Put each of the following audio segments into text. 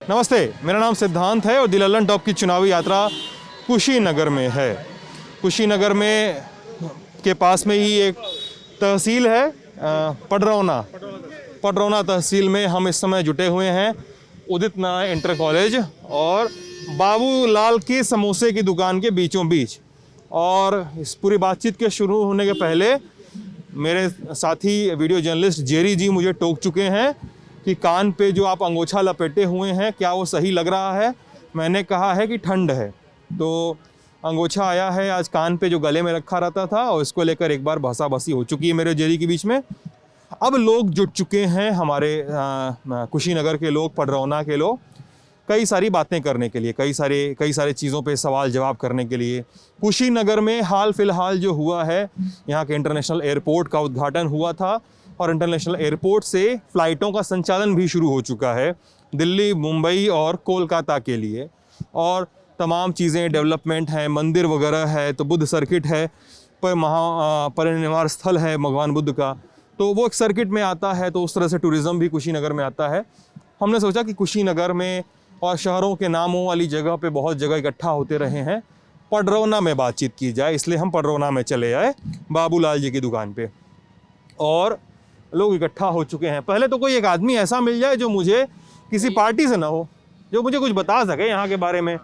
नमस्ते, मेरा नाम सिद्धांत है और द लल्लन टॉप की चुनावी यात्रा कुशीनगर में है। कुशीनगर में के पास में ही एक तहसील है पडरौना तहसील में हम इस समय जुटे हुए हैं। उदित नारायण इंटर कॉलेज और बाबूलाल की समोसे की दुकान के बीचों बीच। और इस पूरी बातचीत के शुरू होने के पहले मेरे साथी वीडियो जर्नलिस्ट जेरी जी मुझे टोक चुके हैं कि कान पे जो आप अंगोछा लपेटे हुए हैं क्या वो सही लग रहा है। मैंने कहा है कि ठंड है, तो अंगोछा आया है आज कान पे जो गले में रखा रहता था और इसको लेकर एक बार बहसाबसी हो चुकी है मेरे जेरी के बीच में। अब लोग जुट चुके हैं हमारे कुशीनगर के लोग, पडरौना के लोग, कई सारी बातें करने के लिए, कई सारे चीज़ों पे सवाल जवाब करने के लिए। कुशीनगर में हाल फिलहाल जो हुआ है, यहाँ के इंटरनेशनल एयरपोर्ट का उद्घाटन हुआ था और इंटरनेशनल एयरपोर्ट से फ़्लाइटों का संचालन भी शुरू हो चुका है दिल्ली, मुंबई और कोलकाता के लिए। और तमाम चीज़ें डेवलपमेंट हैं, मंदिर वगैरह है, तो बुद्ध सर्किट है, पर परिनिर्वाण स्थल है भगवान बुद्ध का, तो वो एक सर्किट में आता है। तो उस तरह से टूरिज़्म भी कुशीनगर में आता है। हमने सोचा कि कुशीनगर में और शहरों के नामों वाली जगह पे बहुत जगह इकट्ठा होते रहे हैं, पडरौना में बातचीत की जाए, इसलिए हम पडरौना में चले आए बाबूलाल जी की दुकान पे। और लोग इकट्ठा हो चुके हैं। पहले तो कोई एक आदमी ऐसा मिल जाए जो मुझे किसी पार्टी से ना हो, जो मुझे कुछ बता सके यहाँ के बारे में,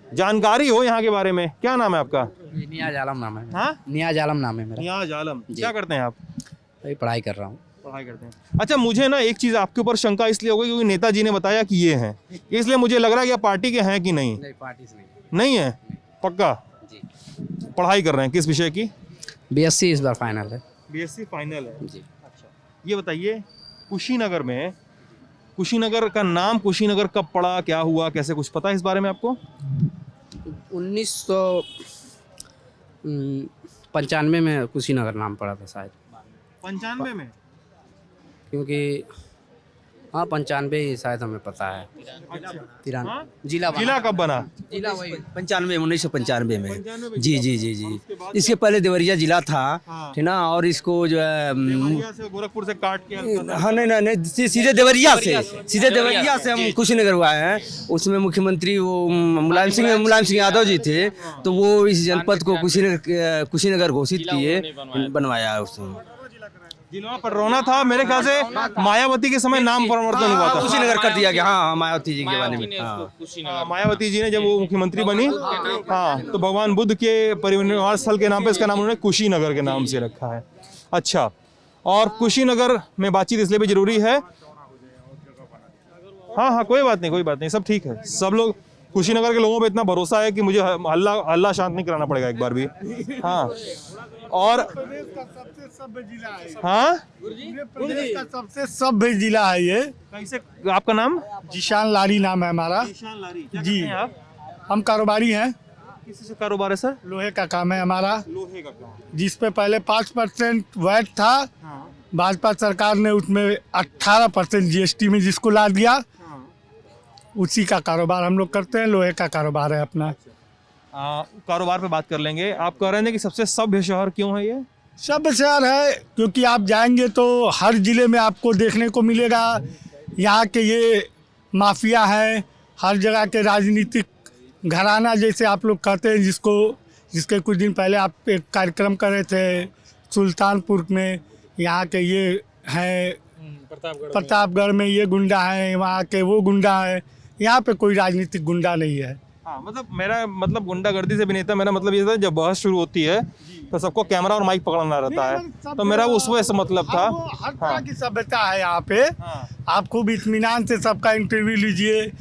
जानकारी हो यहाँ के बारे में। क्या नाम है आपका? नियाज आलम नाम है। हाँ, नियाज आलम नाम है मेरा। नियाज आलम। क्या करते हैं आप? अभी पढ़ाई कर रहा हूँ। पढ़ाई करते हैं। अच्छा, मुझे ना एक चीज़ आपके ऊपर शंका इसलिए हो गई क्योंकि नेताजी ने बताया कि ये हैं, इसलिए मुझे लग रहा है कि आप पार्टी के हैं कि नहीं? नहीं, पार्टी से नहीं है। पक्का जी। पढ़ाई कर रहे हैं किस विषय की? बीएससी इस बार फाइनल है। बीएससी फाइनल है जी। अच्छा, ये बताइए कुशीनगर में, कुशीनगर का नाम कुशीनगर कब पड़ा, क्या हुआ, कैसे, कुछ पता है इस बारे में आपको? 1995 में कुशीनगर नाम पड़ा था शायद। 95 में? क्योंकि हाँ 95 ही शायद हमें पता है। हाँ? जिला कब बना? जिला वही 95 1995 में। 95 जी जी जी जी। इसके पहले देवरिया जिला था, हाँ। ठीक ना। और इसको जो है देवरिया से, गोरखपुर से काट के हाँ नहीं सीधे देवरिया से हम कुशीनगर हुआ है। उसमें मुख्यमंत्री वो मुलायम सिंह यादव जी थे, तो वो इस जनपद को कुशीनगर घोषित किए, बनवाया उसमें। जिला पडरौना था, मेरे ख्याल से मायावती के समय नाम परिवर्तन हुआ था, कुशीनगर कर दिया गया। हाँ मायावती जी के बारे में। हाँ मायावती जी ने जब वो मुख्यमंत्री बनी, हाँ, तो भगवान बुद्ध के परिनिर्वाण स्थल के नाम पे इसका नाम उन्होंने कुशीनगर के नाम से रखा है। अच्छा, और कुशीनगर में बातचीत इसलिए भी जरूरी है। हाँ, कोई बात नहीं, सब ठीक है। सब लोग, कुशीनगर के लोगों पे इतना भरोसा है कि मुझे हल्ला शांत नहीं कराना पड़ेगा एक बार भी। हाँ, और हाँ, प्रदेश का सबसे सभ्य जिला है ये। कैसे? आपका नाम? जिशान लारी नाम है हमारा। जी, आप हम कारोबारी हैं। किसी से कारोबार है सर? लोहे का काम है हमारा, लोहे का काम। जिस पे पहले 5% वैट था, हाँ, भाजपा सरकार ने उसमें 18% जीएसटी में जिसको ला दिया, हाँ। उसी का कारोबार हम लोग करते हैं। लोहे का कारोबार है अपना। कारोबार पे बात कर लेंगे। आप कह रहे हैं कि सबसे सभ्य शहर क्यों है ये? सभ्य शहर है क्योंकि आप जाएंगे तो हर जिले में आपको देखने को मिलेगा यहाँ के ये माफिया है, हर जगह के राजनीतिक घराना जैसे आप लोग कहते हैं, जिसके कुछ दिन पहले आप एक कार्यक्रम कर रहे थे सुल्तानपुर में। यहाँ के ये हैं प्रतापगढ़ में ये गुंडा है, वहाँ के वो गुंडा है। यहाँ पे कोई राजनीतिक गुंडा नहीं है। हाँ, मेरा मतलब गुंडागर्दी से भी नहीं था। मेरा मतलब ये था जब बहस शुरू होती है तो सबको कैमरा और माइक पकड़ना रहता है, तो मेरा उस वजह से मतलब था। हर तरह की सभ्यता है यहाँ पे। आप खूब इत्मीनान से सबका इंटरव्यू लीजिए,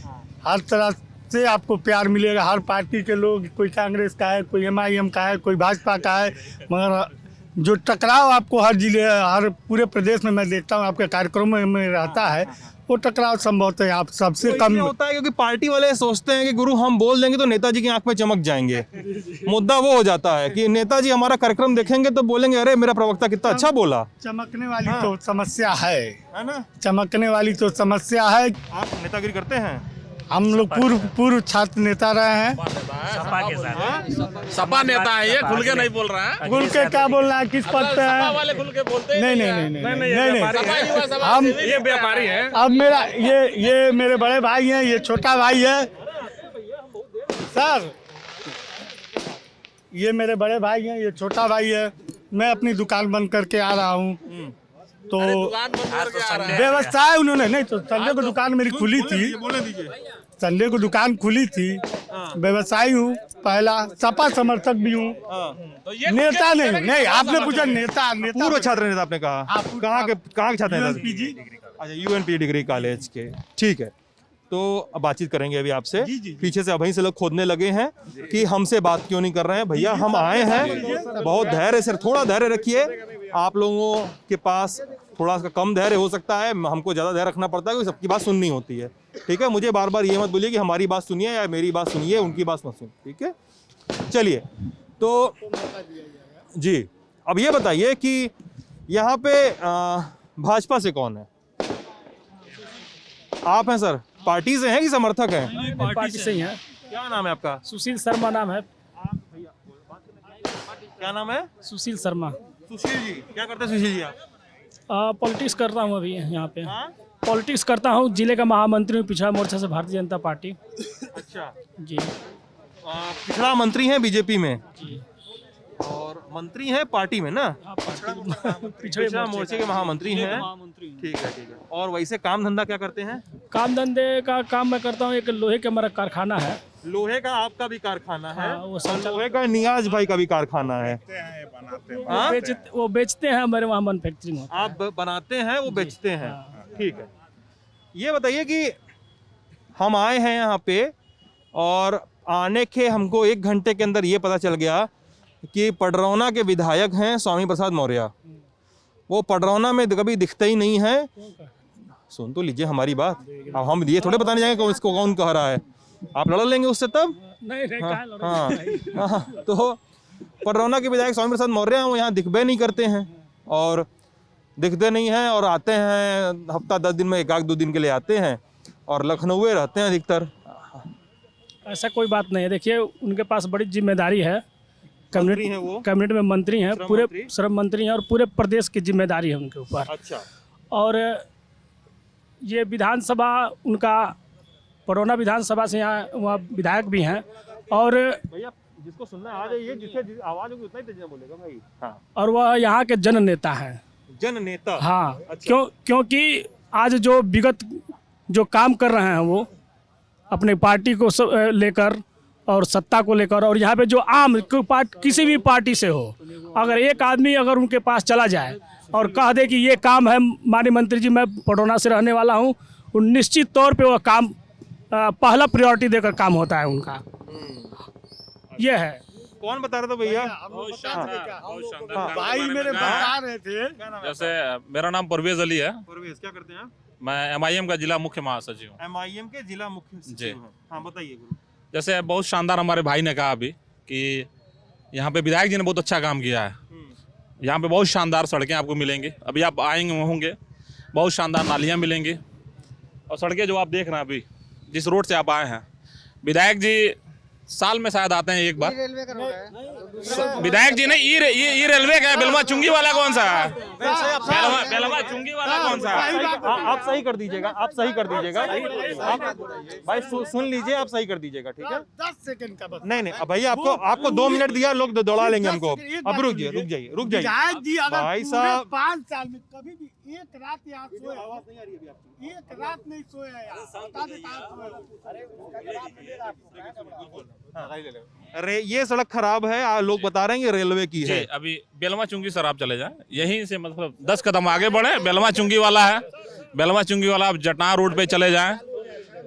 हर तरह से आपको प्यार मिलेगा। हर पार्टी के लोग, कोई कांग्रेस का है, कोई MIM का है, कोई भाजपा का है, मगर जो टकराव आपको हर जिले, हर पूरे प्रदेश में मैं देखता हूँ आपके कार्यक्रमों में रहता है, वो टकराव संभवतः आप सबसे कम होता है। क्योंकि पार्टी वाले सोचते हैं कि गुरु हम बोल देंगे तो नेताजी की आंख में चमक जाएंगे। मुद्दा वो हो जाता है कि नेताजी हमारा कार्यक्रम देखेंगे तो बोलेंगे अरे मेरा प्रवक्ता कितना अच्छा बोला। चमकने वाली तो समस्या है ना? चमकने वाली तो समस्या है। आप नेतागिरी करते हैं? हम लोग पूर्व छात्र नेता रहे हैं। सपा के साथ सपा नेता है ये, खुल के नहीं बोल रहा है। खुल के क्या बोलना है, किस पद पे सपा है? वाले खुल के बोलते नहीं। हम ये व्यापारी है। अब मेरा ये मेरे बड़े भाई हैं, ये छोटा भाई है सर, ये मेरे बड़े भाई हैं, ये छोटा भाई है। मैं अपनी दुकान बंद करके आ रहा हूँ, तो व्यवस्था उन्होंने नहीं, तो संडे को दुकान मेरी खुली थी, संडे को दुकान खुली थी। व्यवसायी हूँ, पहला सपा समर्थक भी हूँ, नेता नहीं आपने पूछा नेता पूर्व छात्र नेता आपने कहा, कहाँ के छात्र नेता? UNPG। अच्छा, यूएनपी डिग्री कॉलेज के, ठीक है। तो अब बातचीत करेंगे अभी आपसे। पीछे से अभी से लोग खोदने लगे हैं कि हमसे बात क्यों नहीं कर रहे हैं। भैया हम आए हैं, बहुत धैर्य से, थोड़ा धैर्य रखिए। आप लोगों के पास थोड़ा सा कम धैर्य हो सकता है, हमको ज़्यादा धैर्य रखना पड़ता है क्योंकि सबकी बात सुननी होती है, ठीक है। मुझे बार बार ये मत बोलिए कि हमारी बात सुनिए या मेरी बात सुनिए, उनकी बात मत सुनिए, ठीक है। चलिए, तो जी अब ये बताइए कि यहाँ पे भाजपा से कौन है? आप हैं सर? पार्टी से हैं कि समर्थक हैं? पार्टी से ही है। क्या नाम है आपका? सुशील शर्मा नाम है। क्या नाम है? सुशील शर्मा। सुशील जी, क्या करते हैं सुशील जी आप? पॉलिटिक्स करता हूँ अभी यहाँ पे। हाँ? पॉलिटिक्स करता हूँ, जिले का महामंत्री हूँ पिछड़ा मोर्चा से भारतीय जनता पार्टी। अच्छा, जी। पिछड़ा मंत्री हैं बीजेपी में जी। और मंत्री हैं पार्टी में ना? पिछड़ा मोर्चे के महामंत्री हैं, ठीक है ठीक है। और वैसे काम धंधा क्या करते हैं? काम धंधे का काम मैं करता हूँ, एक लोहे का हमारा कारखाना है। लोहे का आपका भी कारखाना है? हाँ, वो और लोहे का नियाज भाई का भी कारखाना है। वो बेचते हैं, हमारे वहाँ मैन्युफैक्चरिंग होता है। आप बनाते हैं, वो बेचते हैं, ठीक है। ये बताइए कि हम आए हैं यहाँ पे और आने के हमको 1 घंटे के अंदर ये पता चल गया कि पडरौना के विधायक हैं स्वामी प्रसाद मौर्य। वो पडरौना में कभी दिखते ही नहीं है। सुन तो लीजिए हमारी बात, अब हम ये थोड़े बताने जाएंगे इसको कौन कह रहा है। आप लड़ लेंगे उससे तब? नहीं हाँ, तो पडरौना के विधायक स्वामी प्रसाद मौर्य वो यहाँ दिखबे नहीं करते हैं और दिखते नहीं हैं और आते हैं हफ्ता 10 दिन में 1-2 दिन के लिए आते हैं और लखनऊ रहते हैं अधिकतर। ऐसा कोई बात नहीं है। देखिए, उनके पास बड़ी जिम्मेदारी है। मंत्री हैं वो? कैबिनेट में मंत्री हैं, श्रम पूरे मंत्री? श्रम मंत्री हैं और पूरे प्रदेश की जिम्मेदारी है उनके ऊपर। अच्छा। और ये विधानसभा उनका पडरौना विधानसभा से यहाँ वहाँ विधायक भी हैं और भैया जिसको सुनना आ जाइए, जिससे आवाज होगी उतना ही तेज बोलेगा भाई। हाँ। और वह यहाँ के जन नेता हैं। जन नेता? हाँ। अच्छा। क्योंकि आज जो विगत जो काम कर रहे हैं वो अपने पार्टी को लेकर और सत्ता को लेकर, और यहाँ पे जो आम किसी भी पार्टी से हो, अगर एक आदमी अगर उनके पास चला जाए और कह दे कि ये काम है माननीय मंत्री जी, मैं पडरौना से रहने वाला हूँ, निश्चित तौर पे वह काम पहला प्रायोरिटी देकर काम होता है उनका। ये है। कौन बता रहा था भैया? भाई मेरे बता रहे थे। जैसे मेरा नाम परवेज अली है, परवेज, क्या करते हैं आप? मैं MIM का जिला मुख्य महासचिव हूँ। MIM के जिला मुख्य सचिव हैं। हाँ बताइए गुरु। जैसे बहुत शानदार हमारे भाई ने कहा अभी कि यहाँ पे विधायक जी ने बहुत अच्छा काम किया है। यहाँ पे बहुत शानदार सड़कें आपको मिलेंगी, अभी आप आएंगे होंगे, बहुत शानदार नालियाँ मिलेंगी और सड़कें जो आप देख रहे हैं अभी जिस रोड से आप आए हैं, विधायक जी साल में शायद आते हैं एक बार। विधायक जी ने ये रेलवे का है। बेलवा चुंगी वाला कौन सा है? बेलवा चुंगी वाला कौन सा है? आप सही कर दीजिएगा, आप सही कर दीजिएगा। आप भाई सुन लीजिए, आप सही कर दीजिएगा, ठीक है। 10 सेकंड का बस। नहीं भैया, आपको 2 मिनट दिया, लोग दौड़ा लेंगे हमको। अब रुक जाइए। विधायक जी अगर भाई पूरे साहब 5 साल में कभी भी एक रात यहाँ सोए, एक रात नहीं सोया यार, बता देता अरे ये सड़क खराब है, लोग बता रहे हैं कि रेलवे की है। अभी बेलवा चुंगी सर आप चले जाएं, यहीं से मतलब 10 कदम आगे बढ़े बेलवा चुंगी वाला है। बेलवा चुंगी वाला आप जटां रोड पे चले जाएं,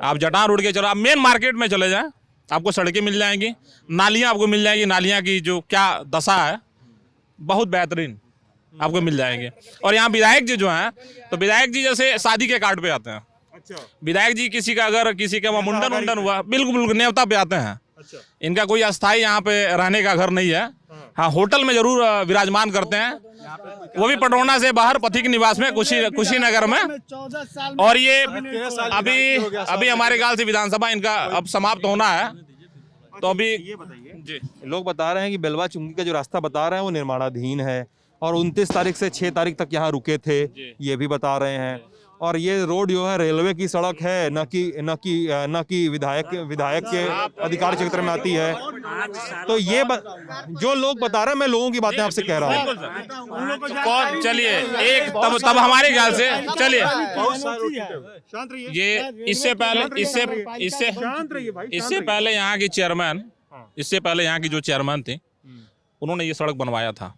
आप जटां रोड के चलो, आप मेन मार्केट में चले जाएं, आपको सड़कें मिल जाएंगी, नालियाँ आपको मिल जाएंगी। नालियाँ की जो क्या दशा है, बहुत बेहतरीन आपको मिल जाएंगे। और यहाँ विधायक जी जो हैं, तो विधायक जी जैसे शादी के कार्ड पे आते हैं। अच्छा। विधायक जी किसी का अगर किसी का मुंडन हुआ, बिल्कुल न्योता पे आते हैं। इनका कोई अस्थाई यहाँ पे रहने का घर नहीं है। हाँ, होटल में जरूर विराजमान करते हैं। वो भी पटरौना से बाहर पथिक निवास में कुशीनगर में। 14 साल और ये अभी हमारे ख्याल से विधानसभा इनका अब समाप्त होना है, तो अभी ये बताइए, जी लोग बता रहे हैं कि बेलवा चुंगी का जो रास्ता बता रहे हैं वो निर्माणाधीन है और 29 तारीख से 6 तारीख तक यहाँ रुके थे, ये भी बता रहे हैं। और ये रोड जो है रेलवे की सड़क है, न कि विधायक के अधिकार क्षेत्र में आती है। तो ये जो लोग बता रहे हैं, मैं लोगों की बातें आपसे कह रहा हूँ। कौन, चलिए एक तब हमारे ख्याल से चलिए ये इससे पहले यहाँ की चेयरमैन, इससे पहले यहाँ की जो चेयरमैन थे उन्होंने ये सड़क बनवाया था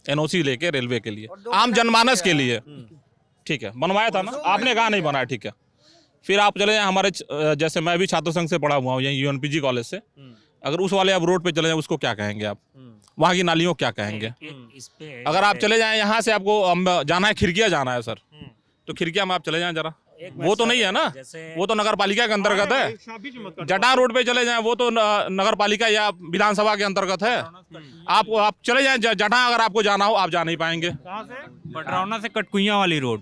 एनओसी लेके रेलवे के लिए, आम जनमानस के लिए, ठीक है, बनवाया था ना, आपने कहा नहीं बनाया, ठीक है। फिर आप चले जाए हमारे जैसे मैं भी छात्र संघ से पढ़ा हुआ हूँ यहीं यूएनपीजी कॉलेज से, अगर उस वाले आप रोड पे चले जाए उसको क्या कहेंगे आप, वहाँ की नालियों क्या कहेंगे। अगर आप चले जाएं यहाँ से, आपको जाना है खिड़किया जाना है सर, तो खिड़किया में आप चले जाएं जरा, वो तो नहीं है ना, वो तो नगर पालिका के अंतर्गत है। जटा रोड पे चले जाएं वो तो नगर पालिका या विधानसभा के अंतर्गत है। आप चले जाएं जटा, अगर आपको जाना हो आप जा नहीं पाएंगे। पटरौना से कटकुइयां वाली रोड।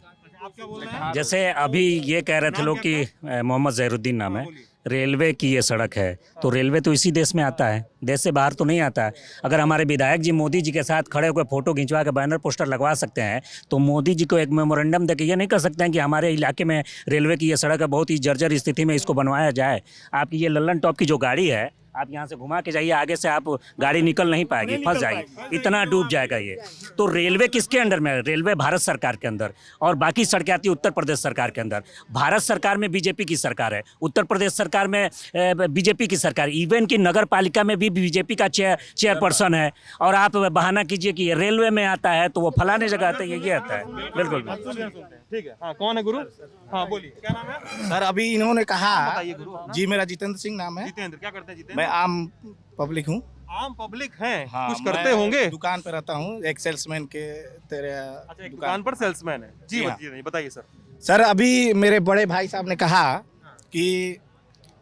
जैसे अभी ये कह रहे थे लोग कि मोहम्मद जहरुद्दीन नाम है, रेलवे की ये सड़क है, तो रेलवे तो इसी देश में आता है, देश से बाहर तो नहीं आता है। अगर हमारे विधायक जी मोदी जी के साथ खड़े होकर फोटो खिंचवा के बैनर पोस्टर लगवा सकते हैं, तो मोदी जी को एक मेमोरेंडम देकर ये नहीं कर सकते हैं कि हमारे इलाके में रेलवे की ये सड़क है, बहुत ही जर्जर स्थिति में, इसको बनवाया जाए। आपकी ये लल्लन टॉप की जो गाड़ी है, आप यहाँ से घुमा के जाइए, आगे से आप गाड़ी निकल नहीं पाएगी, फंस जाएगी, इतना डूब जाएगा ये। तो रेलवे किसके अंडर में है? रेलवे भारत सरकार के अंदर, और बाकी सड़कें आती है उत्तर प्रदेश सरकार के अंदर। भारत सरकार में बीजेपी की सरकार है, उत्तर प्रदेश सरकार में बीजेपी की सरकार, इवन की नगर पालिका में भी बीजेपी का चेयरपर्सन है। और आप बहाना कीजिए कि ये रेलवे में आता है तो वो फलाने जगह आता है, ये आता है। बिल्कुल ठीक है, हाँ, कौन है गुरु? हाँ बोलिए, क्या नाम है सर? अभी इन्होंने कहा, बताइए गुरु। जी मेरा जितेंद्र सिंह नाम है। जितेंद्र, क्या करते हैं जितेंद्र? मैं आम पब्लिक हूँ। आम पब्लिक हैं? हाँ, कुछ करते मैं होंगे? दुकान पे रहता हूँ, एक सेल्समैन के तेरे अच्छा, एक दुकान पर सेल्समैन है जी। बताइए सर। सर अभी मेरे बड़े भाई साहब ने कहा कि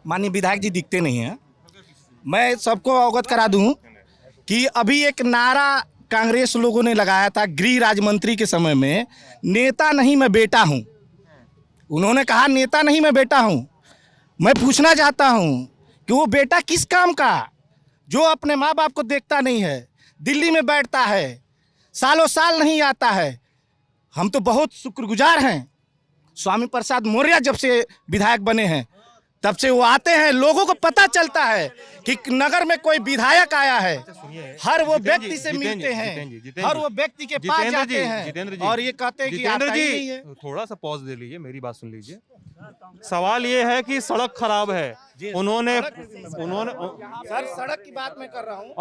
माननीय विधायक जी दिखते नहीं हैं। मैं सबको अवगत करा दूं कि अभी एक नारा कांग्रेस लोगों ने लगाया था गृह राज्य मंत्री के समय में, नेता नहीं मैं बेटा हूं। उन्होंने कहा नेता नहीं मैं बेटा हूं। मैं पूछना चाहता हूं कि वो बेटा किस काम का, जो अपने माँ बाप को देखता नहीं है, दिल्ली में बैठता है, सालों साल नहीं आता है। हम तो बहुत शुक्रगुजार हैं, स्वामी प्रसाद मौर्य जब से विधायक बने हैं तब से वो आते हैं, लोगों को पता चलता है कि नगर में कोई विधायक आया है। हर वो व्यक्ति से मिलते हैं, हर वो व्यक्ति के पास जाते हैं और ये कहते हैं कि आता ही नहीं है। थोड़ा सा पॉज दे लीजिए, मेरी बात सुन लीजिए। सवाल ये है कि सड़क खराब है, उन्होंने सर सड़क की बात मैं कर रहा हूँ।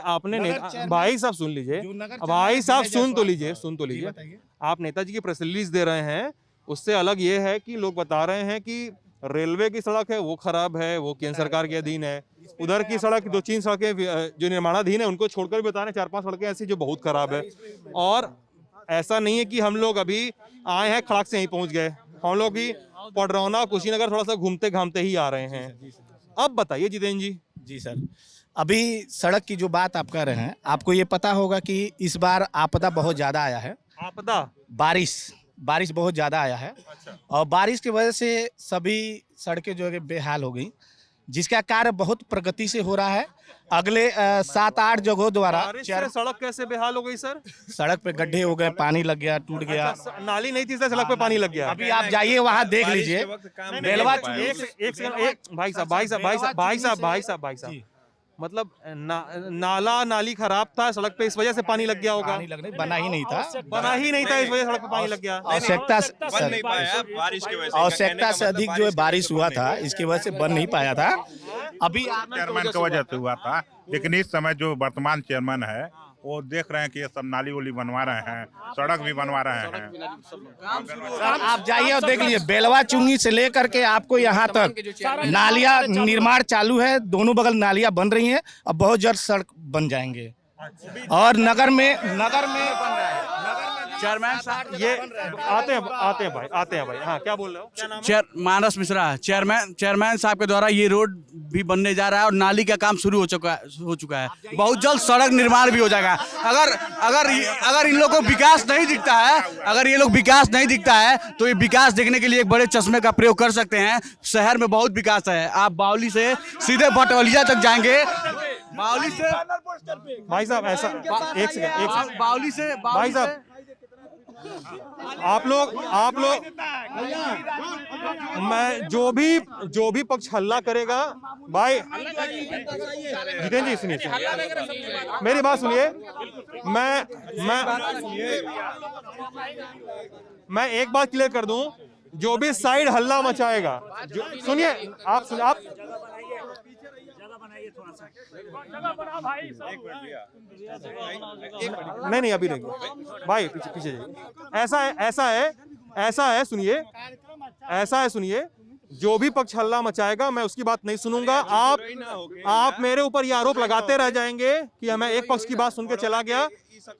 आपने भाई साहब सुन लीजिए, भाई साहब सुन तो लीजिए। आप नेताजी की प्रेस रिलीज दे रहे हैं, उससे अलग ये है कि लोग बता रहे हैं कि रेलवे की सड़क है वो खराब है, वो केंद्र सरकार के अधीन है। उधर की सड़क 2-3 सड़कें जो निर्माणाधीन है उनको छोड़कर भी बता रहे हैं 4-5 सड़कें ऐसी जो बहुत खराब है। और ऐसा नहीं है कि हम लोग अभी आए हैं खड़ाक से यहीं पहुंच गए, हम लोग भी पटरौना कुशीनगर थोड़ा सा घूमते घामते ही आ रहे हैं। अब बताइए जितेंद्र जी। जी सर, अभी सड़क की जो बात आप कर रहे हैं, आपको ये पता होगा कि इस बार आपदा बहुत ज़्यादा आया है। आपदा? बारिश बहुत ज़्यादा आया है। अच्छा। और बारिश की वजह से सभी सड़कें जो है बेहाल हो गई, जिसका कार्य बहुत प्रगति से हो रहा है। अगले 7-8 जगहों द्वारा सड़क कैसे बेहाल हो गई सर? सड़क पे गड्ढे हो गए, पानी लग गया, टूट गया। अच्छा, नाली नहीं थी सर, सड़क पे पानी लग गया। अभी आप जाइए वहाँ देख लीजिए। भाई साहब मतलब नाला नाली खराब था, सड़क पे इस वजह से पानी लग गया होगा। पानी लगने बना ही नहीं था, इस वजह से सड़क पे पानी लग गया। आवश्यकता से अधिक जो है बारिश हुआ था, इसकी वजह से बन नहीं पाया था। अभी चेयरमैन की वजह से हुआ था, लेकिन इस समय जो वर्तमान चेयरमैन है वो देख रहे हैं कि ये सब नाली वाली बनवा रहे हैं, सड़क भी बनवा रहे हैं। सर आप जाइए और देख लीजिए, बेलवा चुंगी से लेकर के आपको यहाँ तक नालियाँ निर्माण चालू है, दोनों बगल नालियाँ बन रही हैं, अब बहुत जल्द सड़क बन जाएंगे। और नगर में बन रहा है, नगर में चेयरमैन साहब ये आते हैं भाई, आते हैं भाई। हाँ, क्या बोल रहे हो? क्या नाम है? मानस मिश्रा चेयरमैन साहब के द्वारा ये रोड भी बनने जा रहा है और नाली का काम शुरू हो चुका है। बहुत जल्द सड़क निर्माण भी हो जाएगा। अगर इन लोगों को विकास नहीं दिखता है, अगर ये लोग विकास नहीं दिखता है तो ये विकास देखने के लिए एक बड़े चश्मे का प्रयोग कर सकते हैं। शहर में बहुत विकास है। आप बावली से सीधे भटौलिया तक जाएंगे। बावली से भाई साहब ऐसा एक सेकंड बावली से भाई साहब, आप लोग मैं जो भी पक्ष हल्ला करेगा भाई, जितेंद्र जी सुनिए, मेरी बात सुनिए। मैं एक बात क्लियर कर दूं, जो भी साइड हल्ला मचाएगा, सुनिए आप नहीं अभी नहीं भाई, पीछे जाइए। ऐसा है सुनिए, जो भी पक्ष हल्ला मचाएगा मैं उसकी बात नहीं सुनूंगा। आप मेरे ऊपर ये आरोप लगाते रह जाएंगे कि मैं एक पक्ष की बात सुन के चला गया।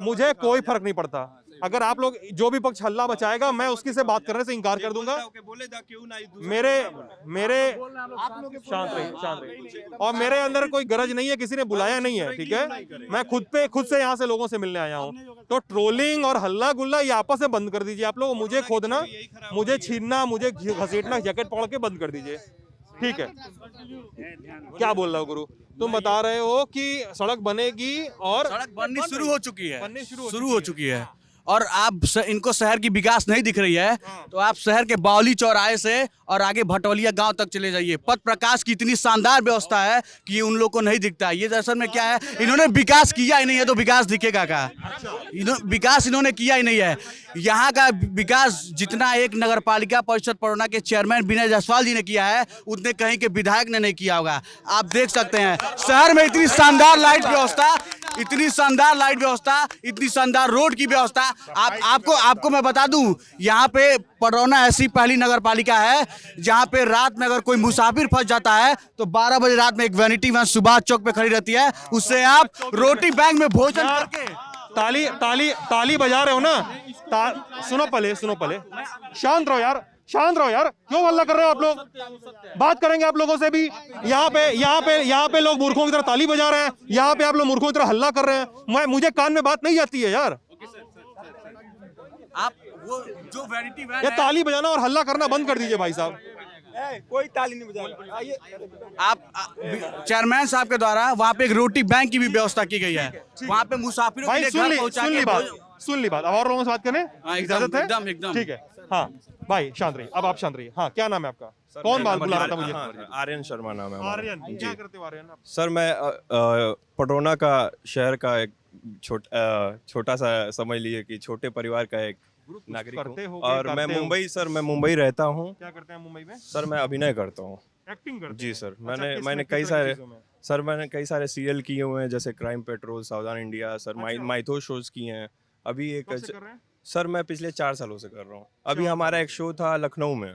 मुझे कोई फर्क नहीं पड़ता। अगर आप लोग जो भी पक्ष हल्ला मचाएगा मैं उसकी से बात करने से इनकार कर दूंगा। मेरे शांत रहिए। और मेरे अंदर कोई गरज नहीं है, किसी ने बुलाया नहीं है, ठीक है। मैं खुद से यहाँ से लोगों से मिलने आया हूँ। तो ट्रोलिंग और हल्ला गुल्ला ये आपस में बंद कर दीजिए। आप लोग मुझे खोदना, मुझे छीनना, मुझे घसीटना, जैकेट पकड़ के बंद कर दीजिए, ठीक है। क्या बोल रहा हो गुरु? तुम बता रहे हो कि सड़क बनेगी और सड़क बननी शुरू हो चुकी है और आप इनको शहर की विकास नहीं दिख रही है तो आप शहर के बावली चौराहे से और आगे भटौलिया गांव तक चले जाइए। पथ प्रकाश की इतनी शानदार व्यवस्था है कि उन लोगों को नहीं दिखता। ये दरअसल में क्या है, इन्होंने विकास किया ही नहीं है तो विकास दिखेगा क्या? विकास इन्होंने किया ही नहीं है। यहाँ का विकास जितना एक नगर पालिका परिषद पड़ोना के चेयरमैन विनय जायसवाल जी ने किया है, उतने कहीं के विधायक ने नहीं किया होगा। आप देख सकते हैं शहर में इतनी शानदार लाइट व्यवस्था, इतनी शानदार रोड की व्यवस्था। आपको मैं बता दूं, यहाँ पे पडरौना ऐसी पहली नगर पालिका है जहाँ पे रात में अगर कोई मुसाफिर फंस जाता है तो 12 बजे रात में एक वैनिटी वैन सुभाष चौक पे खड़ी रहती है, उससे आप रोटी बैंक में भोजन करके ताली बजा रहे हो ना। सुनो पहले, शांत रहो यार, क्यों हल्ला कर रहे हो आप लोग? बात करेंगे आप लोगों से भी। यहाँ पे लोग मूर्खों की तरह ताली बजा रहे हैं, यहाँ पे आप लोग मूर्खों की तरह हल्ला कर रहे हैं। मुझे कान में बात नहीं जाती है यार। आप वो जो वैनिटी वैन ये ताली बजाना और हल्ला करना बंद कर दीजिए भाई साहब। कोई ताली नहीं बजाएगा। आप चेयरमैन साहब के द्वारा वहाँ पे एक रोटी बैंक की भी व्यवस्था की गई है। वहाँ पे मुसाफिरों के लिए घर पहुँचा के सुन ली बात। अब और लोगों से बात करने इजाजत है? एकदम ठीक है। हाँ भाई शांत रहिए, अब आप शांत रहिए। हाँ, क्या नाम है आपका? कौन बात बुला रहा था मुझे? आर्यन शर्मा नाम है। आर्यन, क्या करते हो आर्यन? सर मैं पडरौना का शहर का एक छोटा सा समझ लीजिए कि छोटे परिवार का एक नागरिक हूँ। और मैं मुंबई रहता हूँ। क्या करते हैं मुंबई में? सर मैं अभिनय करता हूँ। एक्टिंग करते जी हैं? सर, अच्छा, मैंने कई सारे सीरियल किए हुए हैं, जैसे क्राइम पेट्रोल, सावधान इंडिया, सर माइथो शोज किए हैं। अभी एक सर मैं पिछले 4 सालों से कर रहा हूँ। अभी हमारा एक शो था लखनऊ में,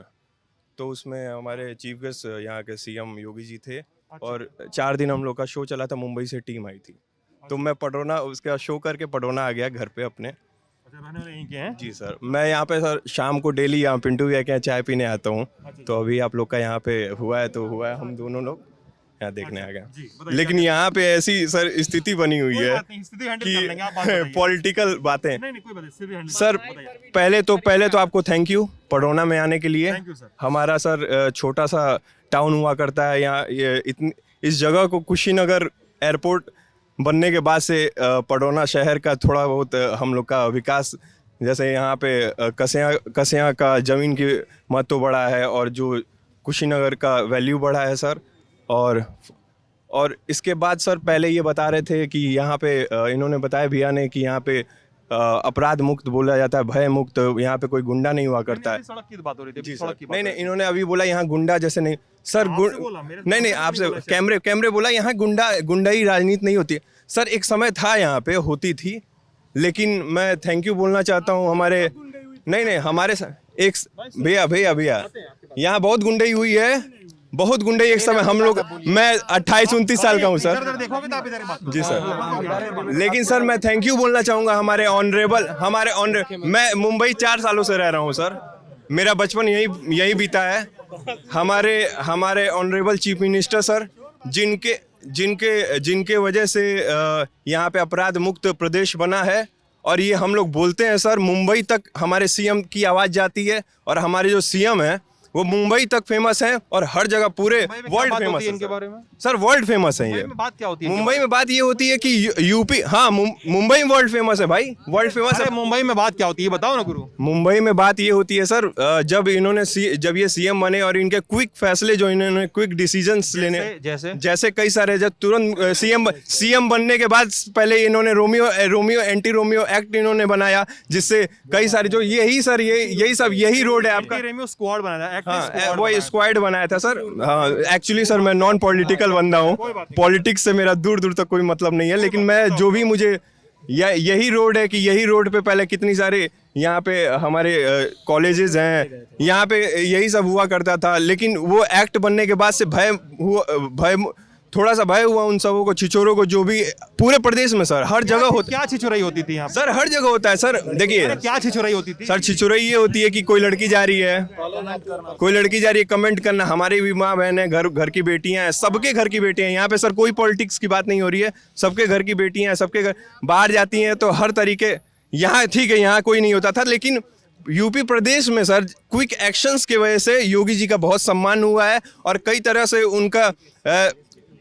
तो उसमें हमारे चीफ गेस्ट यहाँ के सीएम योगी जी थे। और 4 दिन हम लोग का शो चला था, मुंबई से टीम आई थी। तो मैं पडरौना उसका शो करके पडरौना आ गया घर पे अपने। यहीं के हैं? जी सर, मैं यहाँ पे सर शाम को डेली यहाँ पिंटू भैया के यहाँ चाय पीने आता हूँ। तो अभी आप लोग का यहाँ पे हुआ है, हम दोनों लोग यहाँ देखने आ गए। लेकिन यहाँ पे ऐसी सर स्थिति बनी हुई है कि पॉलिटिकल बातें। सर पहले तो आपको थैंक यू पडरौना में आने के लिए। हमारा सर छोटा सा टाउन हुआ करता है यहाँ। इस जगह को कुशीनगर एयरपोर्ट बनने के बाद से पडरौना शहर का थोड़ा बहुत हम लोग का विकास, जैसे यहाँ पे कसिया का ज़मीन की महत्व बढ़ा है और जो कुशीनगर का वैल्यू बढ़ा है सर। और इसके बाद सर पहले ये बता रहे थे कि यहाँ पे इन्होंने बताया भैया ने कि यहाँ पे अपराध मुक्त बोला जाता है, भय मुक्त। यहाँ पे कोई गुंडा नहीं हुआ करता है। सड़क की बात हो रही थी। जी सर, नहीं इन्होंने अभी बोला यहाँ गुंडा जैसे नहीं सर। नहीं आपसे कैमरे बोला यहाँ गुंडाई राजनीति नहीं होती। सर एक समय था यहाँ पे होती थी, लेकिन मैं थैंक यू बोलना चाहता हूँ हमारे हमारे एक भैया यहाँ बहुत गुंडाई हुई है। बहुत गुंडे एक समय हम लोग, मैं 28-29 साल का हूँ सर। देखो अभी तो आप इधर ही बात जी सर, लेकिन सर मैं थैंक यू बोलना चाहूँगा हमारे ऑनरेबल, मैं मुंबई 4 सालों से रह रहा हूँ सर, मेरा बचपन यही बीता है। हमारे ऑनरेबल चीफ मिनिस्टर सर, जिनके वजह से यहाँ पे अपराध मुक्त प्रदेश बना है, और ये हम लोग बोलते हैं सर, मुंबई तक हमारे सीएम की आवाज़ जाती है, और हमारे जो सीएम है वो मुंबई तक फेमस है और हर जगह पूरे वर्ल्ड फेमस है इनके बारे में। सर, वर्ल्ड फेमस है ये। बात क्या होती है मुंबई में बात ये होती है कि यूपी, हाँ मुंबई में वर्ल्ड फेमस है भाई, वर्ल्ड फेमस है। मुंबई में बात क्या होती है बताओ ना गुरु। मुंबई में बात ये होती है सर, जब ये सीएम बने और इनके क्विक फैसले जो इन्होंने क्विक डिसीजंस लेने, जैसे कई सारे, जब तुरंत सीएम बनने के बाद पहले इन्होंने रोमियो एंटी रोमियो एक्ट इन्होंने बनाया, जिससे कई सारे जो यही रोड है आपका, स्क्वाड बनाया, हाँ वो स्क्वाड बनाया था सर। हाँ एक्चुअली सर मैं नॉन पॉलिटिकल बंदा हूँ, पॉलिटिक्स से मेरा दूर तक कोई मतलब नहीं है, लेकिन मैं जो भी मुझे यही रोड है कि यही रोड पे पहले कितनी सारे यहाँ पे हमारे कॉलेजेस हैं, यहाँ पे यही सब हुआ करता था, लेकिन वो एक्ट बनने के बाद से थोड़ा सा भय हुआ उन सबों को, छिछोरों को, जो भी पूरे प्रदेश में सर हर जगह होता। क्या छिछोराई होती थी यहाँ सर? हर जगह होता है सर। देखिए क्या छिछोराई होती थी सर, छिछोराई ये होती है कि कोई लड़की जा रही है, कमेंट करना, हमारी भी माँ बहन है, घर की बेटियां हैं, सबके घर की बेटियां हैं। यहाँ पे सर कोई पॉलिटिक्स की बात नहीं हो रही है, सबके घर की बेटियां हैं, सबके घर बाहर जाती हैं, तो हर तरीके यहाँ ठीक है, यहाँ कोई नहीं होता था, लेकिन यूपी प्रदेश में सर क्विक एक्शंस की वजह से योगी जी का बहुत सम्मान हुआ है, और कई तरह से उनका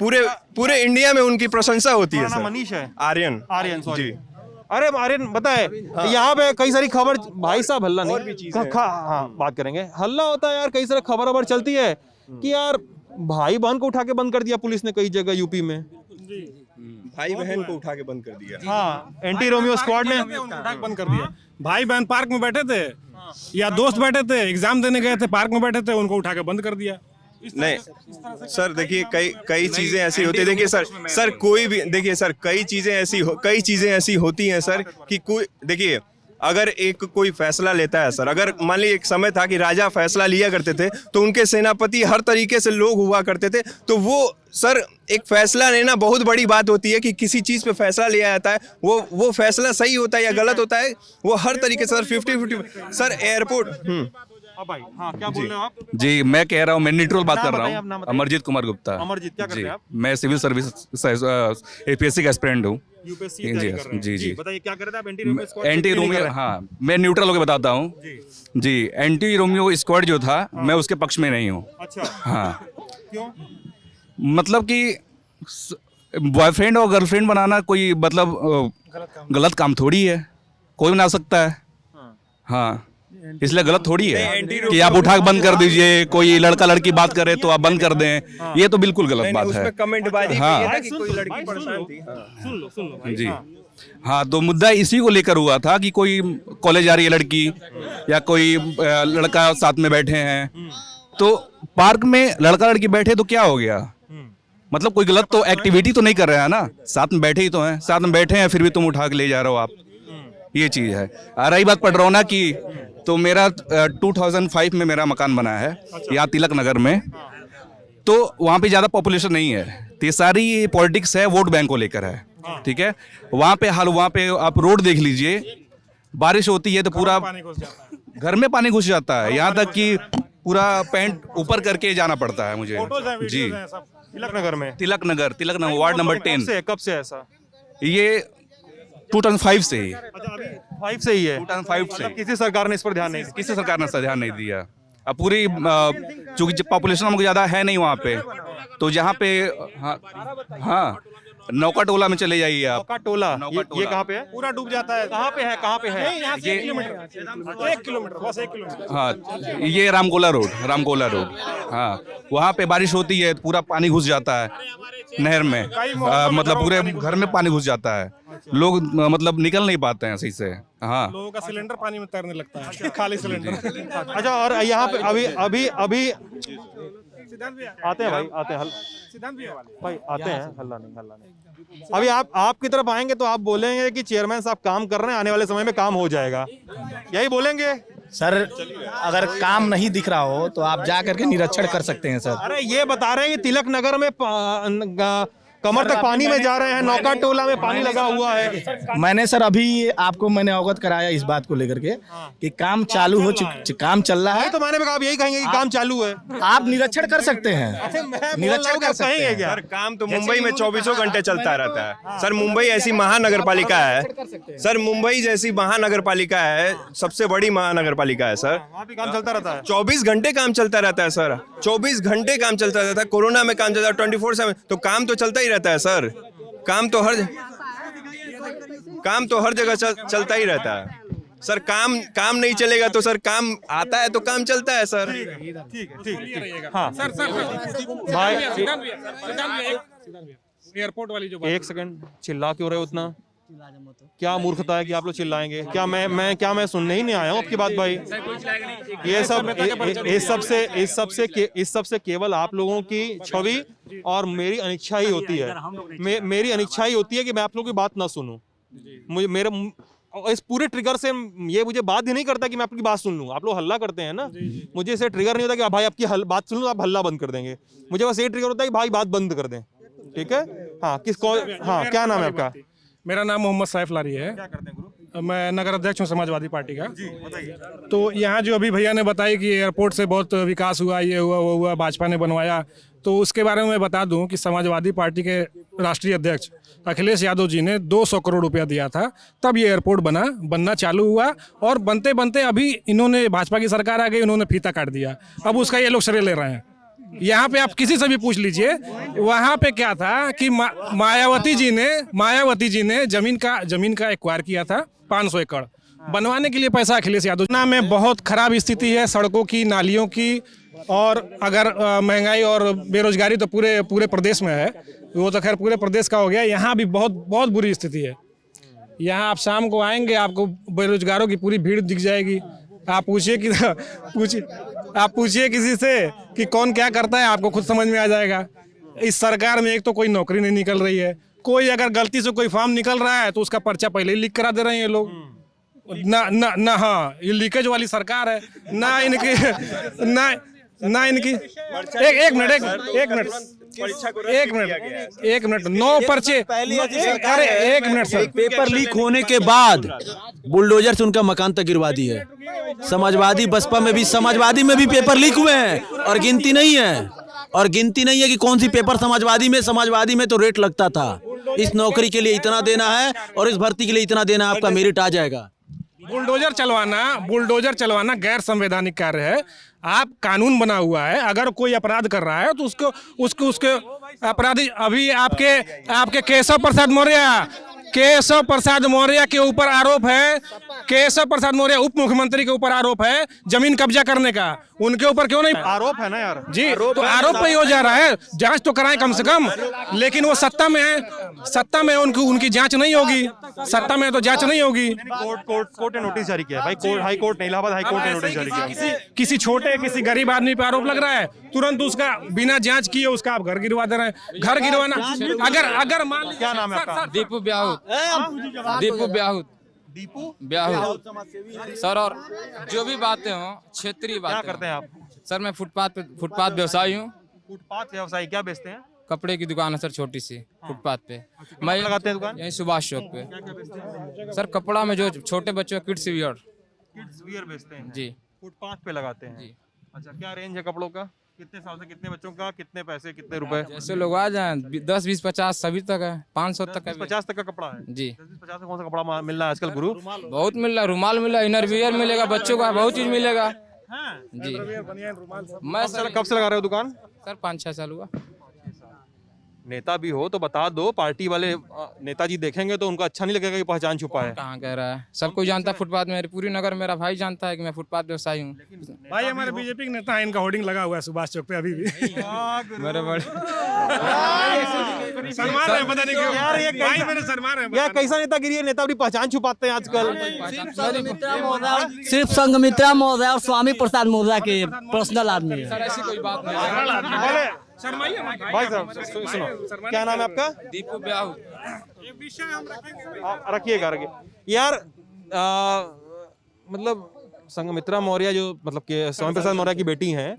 पूरे इंडिया में उनकी प्रशंसा होती है सर। मनीष है, आर्यन सॉरी जी। अरे आर्यन बताए, यहाँ पे कई सारी खबर, भाई साहब हल्ला नहीं, हाँ बात करेंगे, हल्ला होता है यार, कई सारी खबर चलती है कि यार भाई बहन को उठा के बंद कर दिया पुलिस ने कई जगह यूपी में, भाई बहन को उठा के बंद कर दिया। हाँ एंटी रोमियो स्क्वाड ने बंद कर दिया। भाई बहन पार्क में बैठे थे या दोस्त बैठे थे, एग्जाम देने गए थे, पार्क में बैठे थे, उनको उठा के बंद कर दिया। नहीं सर, देखिए कई चीजें ऐसी होती है, देखिए सर कोई भी, देखिए सर कई चीजें ऐसी होती हैं सर कि कोई, देखिए अगर एक कोई फैसला लेता है सर, अगर मान लीजिए एक समय था कि राजा फैसला लिया करते थे, तो उनके सेनापति हर तरीके से लोग हुआ करते थे, तो वो सर एक फैसला लेना बहुत बड़ी बात होती है कि किसी चीज पे फैसला लिया जाता है, वो फैसला सही होता है या गलत होता है, वो हर तरीके से सर 50-50 सर एयरपोर्ट। भाई हाँ क्या बोल रहे हो आप? जी मैं कह रहा हूँ, मैं न्यूट्रल बात कर रहा हूँ, अमरजीत कुमार गुप्ता। अमरजीत क्या कर रहे हैं आप? मैं सिविल सर्विस APSC का एस्पिरेंट हूँ। यूपीएससी जी बताइए क्या कर रहे थे आप? एंटी रोमियो, हाँ मैं न्यूट्रल होकर बताता हूँ जी। एंटी रोमियो स्क्वाड जो था, मैं उसके पक्ष में नहीं हूँ। अच्छा हाँ, क्यों? मतलब कि बॉयफ्रेंड और गर्लफ्रेंड बनाना कोई मतलब गलत काम थोड़ी है, कोई बना सकता है। हाँ इसलिए गलत थोड़ी है कि आप उठा के बंद कर दीजिए, कोई लड़का लड़की बात करे तो आप बंद कर दें, ये तो बिल्कुल गलत बात है। कमेंटबाजी हाँ कि कोई लड़की परेशान थी। सुन लो जी हाँ, तो मुद्दा इसी को लेकर हुआ था कि कोई कॉलेज जा रही है लड़की या कोई लड़का साथ में बैठे हैं, तो पार्क में लड़का लड़की बैठे तो क्या हो गया, मतलब कोई गलत तो एक्टिविटी तो नहीं कर रहे हैं ना, साथ में बैठे ही तो हैं, साथ में बैठे हैं फिर भी तुम उठा के ले जा रहे हो आप, ये चीज़ है। रही बात पडरौना की, तो मेरा 2005 में मेरा मकान बना है यहाँ तिलक नगर में, तो वहाँ पे ज़्यादा पॉपुलेशन नहीं है, तो ये सारी पॉलिटिक्स है वोट बैंक को लेकर है, ठीक है। वहाँ पे आप रोड देख लीजिए, बारिश होती है तो पूरा घर में पानी घुस जाता है, यहाँ तक कि पूरा पैंट ऊपर करके जाना पड़ता है मुझे जी। तिलक नगर में, तिलक नगर वार्ड नंबर 10। कब से ऐसा? ये 2005 से ही। 5 से ही है? 2005 से। किसी सरकार ने इस पर ध्यान नहीं दिया? किसी सरकार ने ध्यान नहीं दिया। अब पूरी चूंकि पॉपुलेशन हमको ज़्यादा है नहीं वहाँ पे, तो जहाँ पे हाँ नौका टोला में चले जाइए आप। नौका टोला ये कहाँ पे है? पूरा डूब जाता है। कहाँ पे है? कहाँ पे है? यहाँ से 1 किलोमीटर, 1 किलोमीटर, बस 1 किलोमीटर। हाँ ये रामकोला रोड, हाँ वहाँ पे बारिश होती है पूरा पानी घुस जाता है नहर में, मतलब पूरे घर में पानी घुस जाता है, लोग मतलब निकल नहीं पाते हैं सही से। हाँ लोगों का सिलेंडर पानी में तैरने लगता है, खाली सिलेंडर। अच्छा, और यहाँ पे अभी आते हैं भाई, आते हैं भाई, आते हैं, हल्ला नहीं। अभी आपकी तरफ आएंगे तो आप बोलेंगे कि चेयरमैन साहब काम कर रहे हैं, आने वाले समय में काम हो जाएगा, यही बोलेंगे? सर अगर काम नहीं दिख रहा हो तो आप जा करके निरीक्षण कर सकते हैं सर। अरे ये बता रहे हैं कि तिलक नगर में कमर तक पानी में जा रहे हैं, नौका टोला में पानी लगा हुआ है। मैंने सर अभी आपको मैंने अवगत कराया इस बात को लेकर के कि काम चालू हो काम चल रहा है। तो मैंने कहा आप यही कहेंगे कि काम चालू है। आप निरीक्षण कर सकते हैं, निरीक्षण कर सकते हैं। सर काम तो मुंबई में 24 घंटे चलता रहता है सर। मुंबई ऐसी महानगर पालिका है सर, मुंबई जैसी महानगर पालिका है, सबसे बड़ी महानगर पालिका है सर। वहाँ भी काम चलता रहता है, 24 घंटे काम चलता रहता है सर, 24 घंटे काम चलता रहता है। कोरोना में काम चलता है 24/7, तो काम तो चलता ही रहता है सर। काम तो हर जगह चलता ही रहता है सर। काम नहीं चलेगा तो सर काम आता है तो काम चलता है सर। ठीक। हाँ सर भाई एयरपोर्ट वाली जो एक सेकंड, चिल्ला क्यों रहे हो उतना? क्या मूर्खता है कि आप लोग चिल्लाएंगे? क्या मैं सुनने ही नहीं आया हूँ आपकी बात भाई। ये सब इस सब से केवल आप लोगों की छवि और मेरी अनिच्छा ही होती है। मेरी अनिच्छा ही होती है कि मैं आप लोगों की बात ना सुनूं। इस पूरे ट्रिगर से ये मुझे बात ही नहीं करता कि मैं आपकी बात सुन लूं। आप लोग हल्ला करते हैं ना, मुझे इसे ट्रिगर नहीं होता कि भाई आपकी बात सुन लूं, आप हल्ला बंद कर देंगे। मुझे बस ये ट्रिगर होता है कि भाई बात बंद कर दें, ठीक है? हाँ क्या नाम है आपका? मेरा नाम मोहम्मद सैफ लारी है। क्या करते हैं गुरु? मैं नगर अध्यक्ष हूँ समाजवादी पार्टी का। तो यहाँ जो अभी भैया ने बताया कि एयरपोर्ट से बहुत विकास हुआ, ये हुआ वो हुआ, भाजपा ने बनवाया, तो उसके बारे में मैं बता दूं कि समाजवादी पार्टी के राष्ट्रीय अध्यक्ष अखिलेश यादव जी ने 200 करोड़ रुपया दिया था, तब ये एयरपोर्ट बनना चालू हुआ। और बनते बनते अभी इन्होंने, भाजपा की सरकार आ गई, इन्होंने फीता काट दिया। अब उसका ये लोग श्रेय ले रहे हैं। यहाँ पे आप किसी से भी पूछ लीजिए, वहाँ पे क्या था कि मायावती जी ने जमीन का एक्वायर किया था 500 एकड़ बनवाने के लिए। पैसा अखिलेश यादव ना में बहुत खराब स्थिति है सड़कों की, नालियों की, और अगर महंगाई और बेरोजगारी तो पूरे प्रदेश में है, वो तो खैर पूरे प्रदेश का हो गया। यहाँ भी बहुत बुरी स्थिति है। यहाँ आप शाम को आएंगे, आपको बेरोजगारों की पूरी भीड़ दिख जाएगी। आप पूछिए किसी से कि कौन क्या करता है, आपको खुद समझ में आ जाएगा। इस सरकार में एक तो कोई नौकरी नहीं निकल रही है, कोई अगर गलती से कोई फॉर्म निकल रहा है तो उसका पर्चा पहले ही लीक करा दे रहे हैं ये लोग। ना हाँ, ये लीकेज वाली सरकार है ना इनकी। एक मिनट 9 पर्चे। अरे एक मिनट सर, पेपर लीक होने के बाद बुलडोजर से उनका मकान तक गिरवा दी है। समाजवादी में भी पेपर लीक हुए हैं और गिनती नहीं है कि कौन सी पेपर समाजवादी में तो रेट लगता था। इस नौकरी के लिए इतना देना है और इस भर्ती के लिए इतना देना, आपका मेरिट आ जाएगा। बुलडोजर चलवाना गैर संवैधानिक कार्य है। आप कानून बना हुआ है, अगर कोई अपराध कर रहा है तो उसके अपराधी, अभी आपके केशव प्रसाद मौर्य के ऊपर आरोप है, केशव प्रसाद मौर्य उप मुख्यमंत्री के ऊपर आरोप है जमीन कब्जा करने का। उनके ऊपर क्यों नहीं आरोप है ना यार जी? तो आरोप पे ही हो जा रहा है, जांच तो कराएं कम से कम। लेकिन वो सत्ता में उनकी जांच नहीं होगी, सत्ता में तो जांच नहीं होगी। कोर्ट ने नोटिस जारी किया भाई, हाई कोर्ट ने, इलाहाबाद हाई कोर्ट ने नोटिस जारी किया। किसी गरीब आदमी पे आरोप लग रहा है, तुरंत उसका बिना जांच किए उसका आप घर गिरवा दे रहे हैं। घर गिरवाना, अगर मान, क्या नाम है आपका? दीपू ब्याहूत सर। और जो भी बातें हों, क्षेत्रीय बातें। क्या करते हैं आप? सर मैं फुटपाथ व्यवसायी हूँ। फुटपाथ व्यवसायी, क्या बेचते हैं? कपड़े की दुकान है सर, छोटी सी फुटपाथ पे। मैं लगाते हैं दुकान यहीं सुभाष चौक पे। सर कपड़ा में जो छोटे बच्चों किड्स वियर बेचते हैं जी, फुटपाथ पे लगाते हैं जी। अच्छा, क्या रेंज है कपड़ों का? कितने साल से कितने बच्चों का, कितने पैसे, कितने रुपए? जैसे लोग आ जाए 10, 20, 50 सभी तक है, 500 तक है। 50 तक का कपड़ा है जी। 50 का कौन सा कपड़ा मिल रहा है आजकल गुरु? बहुत मिल रहा है, रुमाल मिल रहा है, इनर वियर मिलेगा, बच्चों का बहुत चीज मिलेगा जी। मैं सर कब से लगा रहे हो दुकान? सर 5-6 साल हुआ। नेता भी हो तो बता दो, पार्टी वाले नेताजी देखेंगे तो उनको अच्छा नहीं लगेगा कि पहचान छुपा है। कहाँ कह रहा है, सब कोई जानता है फुटपाथ में, पूरी नगर मेरा भाई जानता है कि मैं फुटपाथ व्यवसायी हूँ। भाई हमारे बीजेपी के नेता है, इनका होर्डिंग लगा हुआ है सुभाष चौक पे अभी भी। मेरे बड़े शर्मा रहे हैं, पता नहीं क्यों यार, ये भाई मेरे शर्मा रहे हैं। यार कैसा नेतागिरी है, नेता अपनी पहचान छुपाते हैं आजकल। सिर्फ संघमित्रा महोदय और स्वामी प्रसाद मौर्य के पर्सनल आदमी है। सर ऐसी कोई बात नहीं। भाई साहब सुनो, क्या नाम है आपका? दीपू ब्याहूत। रखिएगा यार। मतलब संघमित्रा मौर्य जो मतलब कि स्वामी प्रसाद मौर्य की बेटी हैं,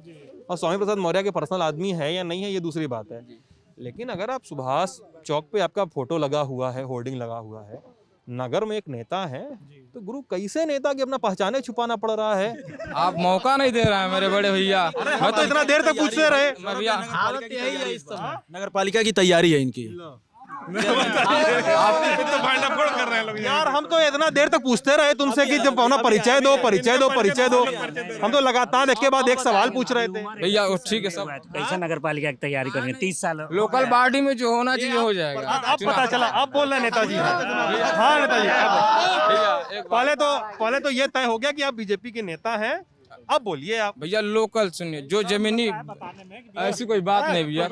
और स्वामी प्रसाद मौर्य के पर्सनल आदमी है या नहीं है ये दूसरी बात है, लेकिन अगर आप सुभाष चौक पे आपका फोटो लगा हुआ है, होर्डिंग लगा हुआ है, नगर में एक नेता है, तो गुरु कैसे नेता की अपना पहचाने छुपाना पड़ रहा है? आप मौका नहीं दे रहे हैं मेरे बड़े भैया। मैं तो इतना देर तक पूछते रहे। भैया नगर पालिका की तैयारी है इनकी। यार हम तो इतना देर तक पूछते रहे तुमसे कि जब अपना परिचय दो परिचय दो परिचय दो, हम तो लगातार एक के बाद एक सवाल पूछ रहे थे। भैया ठीक है सब। कैसे नगर पालिका की तैयारी करेंगे? 30 साल लोकल बॉडी में जो होना चाहिए हो जाएगा। अब पता चला, अब बोल रहे हैं नेताजी। हाँ नेताजी, पहले तो ये तय हो गया कि आप बीजेपी के नेता हैं, अब बोलिए आप। भैया लोकल सुनिए, जो जमीनी ऐसी कोई बात नहीं भैया।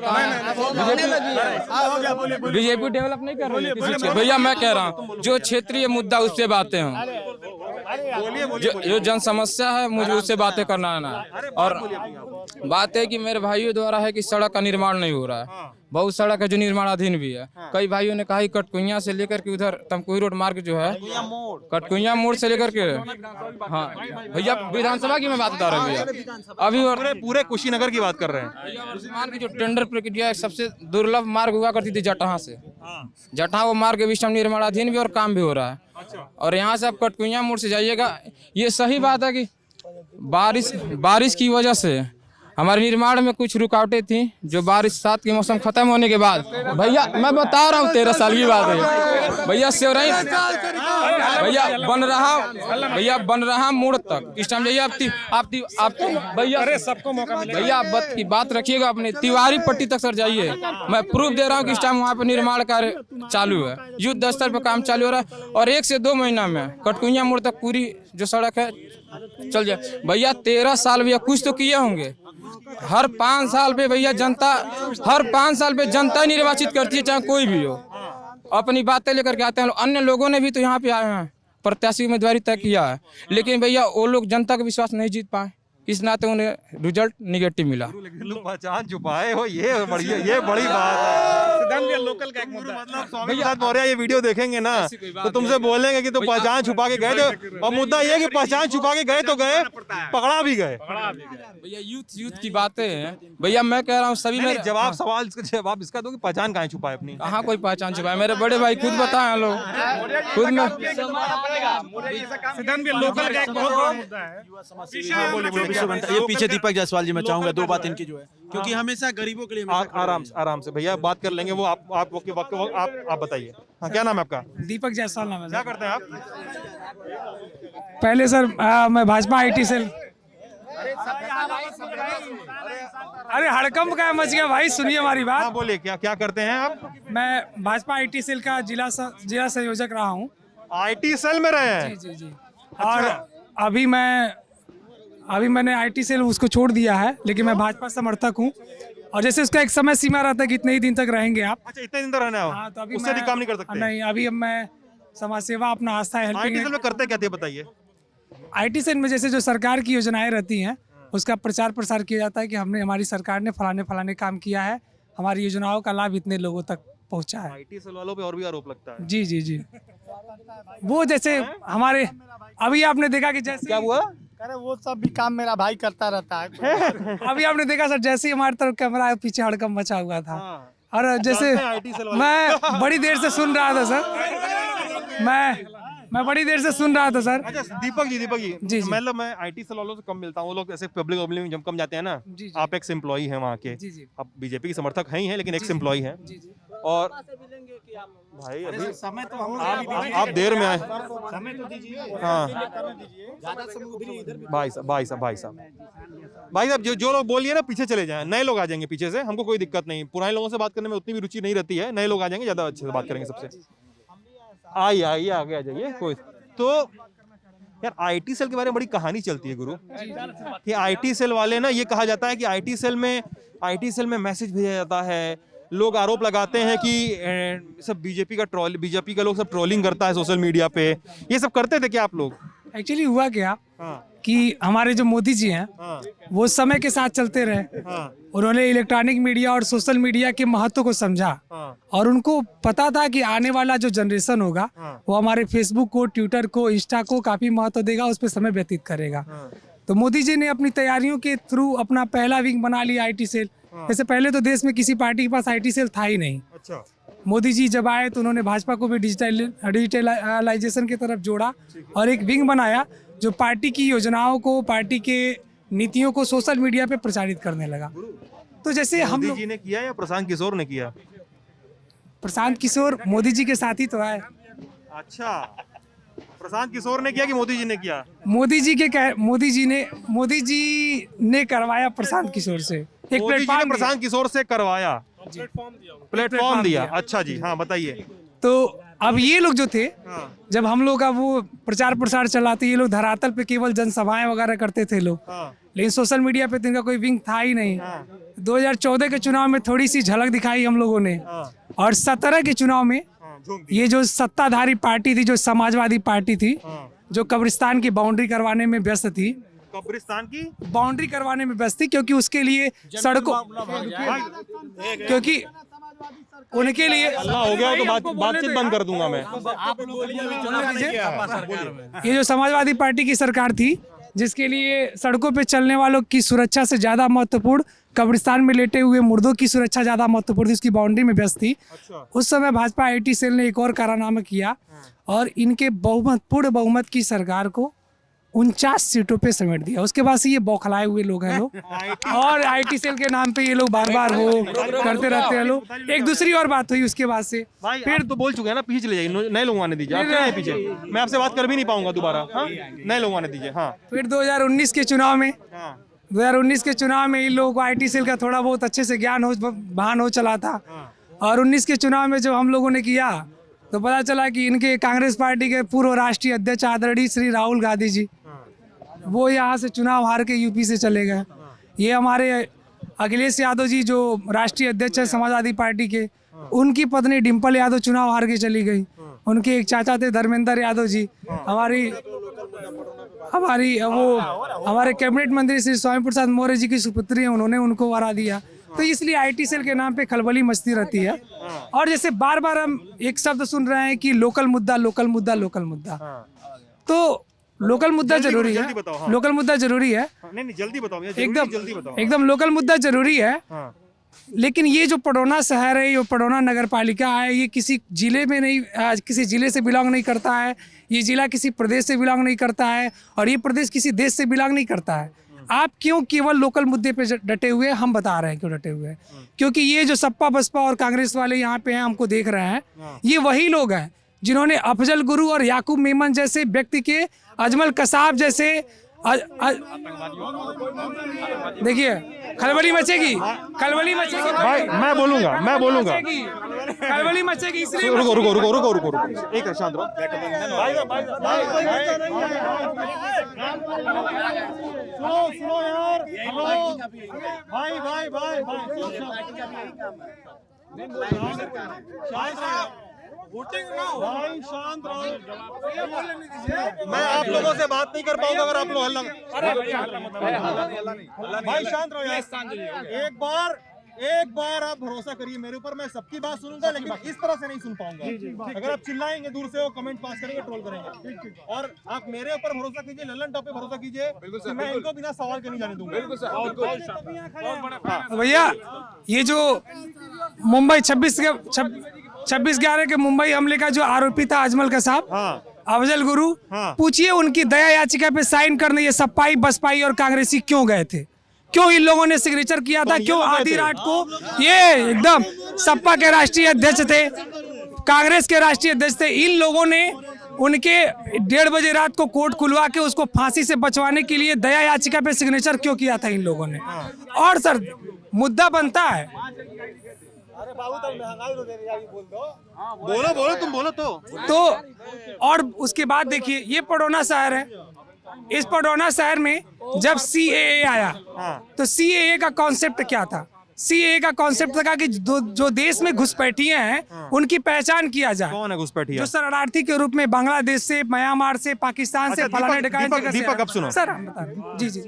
बीजेपी डेवलप नहीं कर रही है किसी चीज। भैया मैं कह रहा हूँ जो क्षेत्रीय मुद्दा उससे बातें हों, जो जन समस्या है मुझे उससे बातें करना है ना। और बात है कि मेरे भाइयों द्वारा है कि सड़क का निर्माण नहीं हो रहा है, बहुत सड़क है जो निर्माणाधीन भी है। कई भाइयों ने कहा कटकुइया से लेकर के उधर तमकुही रोड मार्ग जो है, कटकुइया मोड़ से लेकर के, हाँ भैया विधानसभा की मैं बात बता रहा हूँ भैया, अभी और पूरे कुशीनगर की बात कर रहे हैं। मान की जो टेंडर प्रक्रिया सबसे दुर्लभ मार्ग हुआ करती थी जटहा से, जटहा वो मार्ग अभी निर्माणाधीन भी और काम भी हो रहा है। और यहाँ से आप कटकुइया मोड़ से जाइएगा, ये सही बात है कि बारिश की वजह से हमारे निर्माण में कुछ रुकावटें थी, जो बरसात के मौसम खत्म होने के बाद, भैया मैं बता रहा हूँ 13 साल की बात है भैया, सेवराई भैया बन रहा मोड़ तक इस टाइम जाइए आप भैया सबको मौका मिलेगा। भैया की बात रखिएगा अपने तिवारी पट्टी तक सर जाइए, मैं प्रूफ दे रहा हूँ कि इस टाइम वहाँ पे निर्माण कार्य चालू है, युद्ध स्तर पर काम चालू हो रहा है। और 1 से 2 महीना में कटकुइया मोड़ तक पूरी जो सड़क है चल जाए। भैया 13 साल भैया कुछ तो किए होंगे। हर 5 साल पे भैया जनता निर्वाचित करती है, चाहे कोई भी हो, अपनी बातें लेकर के आते हैं। अन्य लोगों ने भी तो यहाँ पे आए हैं, प्रत्याशी उम्मीदवारी तय किया है, लेकिन भैया वो लोग जनता का विश्वास नहीं जीत पाए, इस नाते उन्हें रिजल्ट निगेटिव मिला। पहचान छुपाए हो, ये बड़ी बात है। लोकल का एक मुद्दा, मतलब स्वामी प्रसाद मौर्य ये वीडियो देखेंगे ना तो तुमसे बोलेंगे कि तुम पहचान छुपा के गए थे, और मुद्दा ये कि पहचान छुपा के गए तो गए, पकड़ा भी गए। भैया यूथ की बातें हैं भैया, मैं कह रहा हूँ सभी में जवाब इसका दो कि पहचान कहाँ छुपाए अपनी? कहाँ कोई पहचान छुपाए, मेरे बड़े भाई खुद बताए लोग, खुद में लोकल का एक बहुत बड़ा मुद्दा है। ये पीछे दीपक जायसवाल जी, मैं चाहूंगा 2 बात इनकी जो है, क्योंकि हमेशा गरीबों के लिए आराम से भैया बात कर लेंगे, वो आप बताइए। हाँ क्या नाम है आपका? दीपक जायसवाल नाम है। क्या करते हैं आप? पहले सर मैं भाजपा IT सेल। अरे हड़कंप का मच गया भाई, सुनिए हमारी बात। हाँ बोलिए, क्या करते हैं आप? मैं भाजपा IT सेल का जिला संयोजक रहा हूँ। IT सेल में रहे हैं? जी। और अभी मैंने IT सेल उसको छोड़ दिया है, लेकिन मैं भाजपा समर्थक हूँ। और जैसे उसका एक समय सीमा रहता है कि इतने ही दिन तक रहेंगे आप। अच्छा, इतने दिन तक रहना हो? हाँ, तो अभी उससे काम नहीं कर सकते? नहीं, अभी अब मैं समाज सेवा अपना आस्था है। IT सेल में करते क्या थे बताइए? IT सेल में जैसे जो सरकार की योजनाएं रहती हैं उसका प्रचार प्रसार किया जाता है कि हमारी सरकार ने फलाने काम किया है, हमारी योजनाओं का लाभ इतने लोगों तक पहुंचा है। IT सेल वालों पे और भी आरोप लगता है। जी। वो जैसे हमारे अभी आपने देखा कि जैसे क्या हुआ, अरे वो सब भी काम मेरा भाई करता रहता है। अभी आपने देखा सर, जैसे ही हमारी तरफ कैमरा है पीछे हड़कंप मचा हुआ था। और जैसे मैं बड़ी देर से सुन रहा था सर, मैं बड़ी देर से सुन रहा था सर। अच्छा दीपक जी मतलब मैं IT सेल वालों से कम मिलता हूँ, वो लोग ऐसे पब्लिक में जब कम जाते हैं ना। आप एक्स एम्प्लॉई हैं वहाँ के, आप बीजेपी के समर्थक हैं ही हैं, लेकिन एक्स एम्प्लॉई हैं। और भाई अभी समय तो आप देर में आए, समय तो दीजिए। हाँ भाई साहब जो लोग बोलिए ना पीछे चले जाएं, नए लोग आ जाएंगे पीछे से, हमको कोई दिक्कत नहीं। पुराने लोगों से बात करने में उतनी भी रुचि नहीं रहती है, नए लोग आ जाएंगे, ज्यादा अच्छे से बात करेंगे सबसे। आइए आगे आ जाइए। कोई तो यार IT सेल के बारे में बड़ी कहानी चलती है गुरु, कि IT सेल वाले ना, ये कहा जाता है कि IT सेल में मैसेज भेजा जाता है। लोग आरोप लगाते हैं कि सब बीजेपी का लोग सब ट्रोलिंग करता है सोशल मीडिया पे। ये सब करते थे क्या आप लोग? एक्चुअली हुआ क्या हाँ, कि हमारे जो मोदी जी हैं हाँ, वो समय के साथ चलते रहे। हाँ, उन्होंने इलेक्ट्रॉनिक मीडिया और सोशल मीडिया के महत्व को समझा हाँ, और उनको पता था कि आने वाला जो जनरेशन होगा हाँ। वो हमारे फेसबुक को, ट्विटर को, इंस्टा को काफ़ी महत्व देगा, उस पर समय व्यतीत करेगा। हाँ। तो मोदी जी ने अपनी तैयारियों के थ्रू अपना पहला विंग बना लिया आईटी सेल। जैसे पहले तो देश में किसी पार्टी के पास आईटी सेल था ही नहीं। अच्छा, मोदी जी जब आए तो उन्होंने भाजपा को भी डिजिटलाइजेशन की तरफ जोड़ा और एक विंग बनाया जो पार्टी की योजनाओं को, पार्टी के नीतियों को सोशल मीडिया पे प्रचारित करने लगा। तो जैसे हम मोदी लोग, जी ने किया या प्रशांत किशोर ने किया? प्रशांत किशोर मोदी जी के साथ ही तो है। अच्छा, प्रशांत किशोर ने किया कि मोदी जी ने किया? मोदी जी ने करवाया प्रशांत किशोर से, एक मोदी जी ने प्लेटफॉर्म प्रशांत किशोर से करवाया, प्लेटफॉर्म दिया। अच्छा जी, हाँ बताइए। तो अब ये लोग जो थे, हाँ, जब हम लोग का वो प्रचार प्रसार चलाते, ये लोग धरातल पे केवल जनसभाएं वगैरह करते थे लोग, हाँ, लेकिन सोशल मीडिया पे तो इनका कोई विंग था ही नहीं। हाँ, 2014 के चुनाव में थोड़ी सी झलक दिखाई हम लोगों ने, हाँ, और 17 के चुनाव में हाँ, झोंक दिया। ये जो सत्ताधारी पार्टी थी, जो समाजवादी पार्टी थी, हाँ, जो कब्रिस्तान की बाउंड्री करवाने में व्यस्त थी, कब्रिस्तान की बाउंड्री करवाने में व्यस्त थी, क्योंकि उसके लिए सड़कों, क्योंकि उनके लिए अल्लाह हो गया तो बातचीत बंद कर दूंगा मैं। ये जो समाजवादी पार्टी की सरकार थी, जिसके लिए सड़कों पे चलने वालों की सुरक्षा से ज्यादा महत्वपूर्ण कब्रिस्तान में लेटे हुए मुर्दों की सुरक्षा ज्यादा महत्वपूर्ण थी, उसकी बाउंड्री में व्यस्त थी। अच्छा, उस समय भाजपा आईटी सेल ने एक और कारनामा किया और इनके पूर्ण बहुमत की सरकार को 49 सीटों पे समेट दिया। उसके बाद से ये बौखलाए हुए लोग हैं लोग, और आईटी सेल के नाम पे ये लोग बार बार करते रहते हैं लोग। एक दूसरी और बात हुई उसके बाद से, भाई फिर तो बोल चुके हैं ना, पीछे चले जाइए, नए लोग आने दीजिए। आप क्या है पीछे, मैं आपसे बात कर भी नहीं पाऊंगा दोबारा। हाँ, नए लोग आने दीजिए। हाँ, फिर 2019 के चुनाव में, हाँ, 2019 के चुनाव में इन लोगों को आईटी सेल का थोड़ा बहुत अच्छे से भान हो चला था। और 19 के चुनाव में जब हम लोगों ने किया तो पता चला कि इनके कांग्रेस पार्टी के पूर्व राष्ट्रीय अध्यक्ष आदरणीय श्री राहुल गांधी जी, वो यहाँ से चुनाव हार के यूपी से चले गए। ये हमारे अखिलेश यादव जी जो राष्ट्रीय अध्यक्ष है समाजवादी पार्टी के, उनकी पत्नी डिम्पल यादव चुनाव हार के चली गई। उनके एक चाचा थे धर्मेंद्र यादव जी, हमारे कैबिनेट मंत्री श्री स्वामी प्रसाद मौर्य जी की सुपुत्री है, उन्होंने उनको हरा दिया। तो इसलिए आईटी सेल के नाम पे खलबली मचती रहती है। और जैसे बार बार हम एक शब्द सुन रहे हैं कि लोकल मुद्दा, लोकल मुद्दा, लोकल मुद्दा, तो लोकल मुद्दा जरूरी है, लोकल मुद्दा जरूरी है, नहीं जल्दी बताओ, एकदम लोकल मुद्दा जरूरी है। लेकिन ये जो पडौना शहर है, ये पडौना नगर पालिका है, ये किसी जिले में नहीं, किसी जिले से बिलोंग नहीं करता है, ये जिला किसी प्रदेश से बिलोंग नहीं करता है, और ये प्रदेश किसी देश से बिलोंग नहीं करता है। आप क्यों केवल लोकल मुद्दे पे डटे हुए हैं? हम बता रहे हैं क्यों डटे हुए हैं। क्योंकि ये जो सपा बसपा और कांग्रेस वाले यहाँ पे हैं, हमको देख रहे हैं, ये वही लोग हैं जिन्होंने अफजल गुरु और याकूब मेमन जैसे व्यक्ति के, अजमल कसाब जैसे, देखिए खलबली मचेगी, खलबली मचेगी भाई, मैं बोलूंगा खलबली मचेगी। इसलिए रुको एक शांत रहो। सुनो यार, भाई शांत रहो। मैं आप लोगों से बात नहीं कर पाऊंगा अगर आप लोग हल्ला। भाई शांत रहो यार। एक बार आप भरोसा करिए मेरे ऊपर, मैं सबकी बात सुनूंगा, लेकिन इस तरह से नहीं सुन पाऊंगा। अगर आप चिल्लाएंगे दूर से, वो कमेंट पास करेंगे, ट्रोल करेंगे। और आप मेरे ऊपर भरोसा कीजिए, लल्लन टॉप पे भरोसा कीजिए कि मैं इनको बिना सवाल के नहीं जाने दूंगा। भैया, ये जो मुंबई 26/11 के मुंबई हमले का जो आरोपी था अजमल कसाब, अफजल गुरु, पूछिए उनकी दया याचिका पे साइन करने ये सपाई बसपाई और कांग्रेसी क्यों गए थे? क्यों इन लोगों ने सिग्नेचर किया था? क्यों आधी रात को? ये एकदम सपा के राष्ट्रीय अध्यक्ष थे, कांग्रेस के राष्ट्रीय अध्यक्ष थे, इन लोगों ने उनके 1:30 बजे रात को कोर्ट खुलवा के उसको फांसी से बचवाने के लिए दया याचिका पे सिग्नेचर क्यों किया था इन लोगों ने? और सर मुद्दा बनता है, बोलो तुम बोलो तो और उसके बाद देखिए, ये पडौना शहर है, इस पडौना शहर में जब CAA आया तो CAA का कॉन्सेप्ट क्या था? सीए का कॉन्सेप्ट लगा कि जो देश में घुसपैठिए हैं उनकी पहचान किया जाए। कौन है घुसपैठिया? जो शरणार्थी के रूप में बांग्लादेश से, म्यांमार से, पाकिस्तान से, अच्छा, फलाने दीपक- ढकाने दीपक- जगह से दीपक, आए। अब सुनो। सर हम बता रहे हैं। जी जी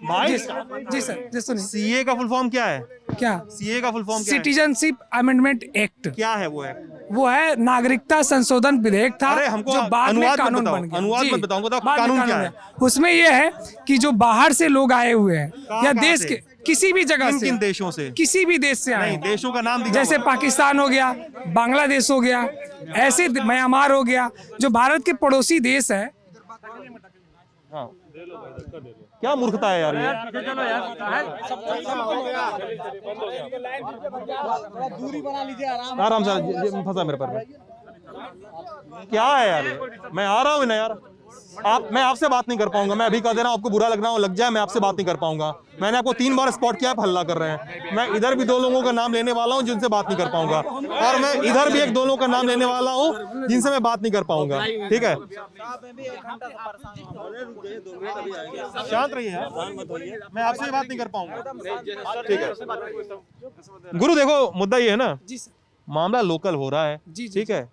भाई जी सर जी सुनिए। सीए का फुल फॉर्म क्या है? क्या? सीए का फुल फॉर्म क्या है? Citizenship amendment act. क्या है वो है? वो है नागरिकता संशोधन विधेयक था, अरे हमको जो बाद में अनुवाद मत कानून बताओ, बन गया। अनुवाद जी, मत बताओ, बताओ बाद में कानून क्या है। है? उसमें ये है कि जो बाहर से लोग आए हुए हैं या कहाँ देश से? के किसी भी जगह किन से, किन देशों से? किसी भी देश से आए नहीं, हैं। देशों का नाम दिखाओ। जैसे पाकिस्तान हो गया, बांग्लादेश हो गया, ऐसे म्यांमार हो गया, जो भारत के पड़ोसी देश है। हाँ। क्या मूर्खता है यार ये? आराम से फंसा मेरे पर। क्या है यार ये? मैं आ रहा हूँ ना यार। मैं आपसे बात नहीं कर पाऊंगा। मैं अभी कह दे रहा हूँ, आपको बुरा लग रहा हो लग जाए, मैं आपसे बात नहीं कर पाऊंगा। मैंने आपको 3 बार स्पॉट किया, आप हल्ला कर रहे हैं। मैं इधर भी 2 लोगों का नाम लेने वाला हूँ जिनसे बात नहीं कर पाऊंगा, और मैं इधर भी 1-2 लोगों का नाम लेने वाला हूँ जिनसे मैं बात नहीं कर पाऊंगा। ठीक है, शांत रहिए यार, मैं आपसे बात नहीं कर पाऊंगा। ठीक है गुरु, देखो मुद्दा ये है ना, मामला लोकल हो रहा है। ठीक है,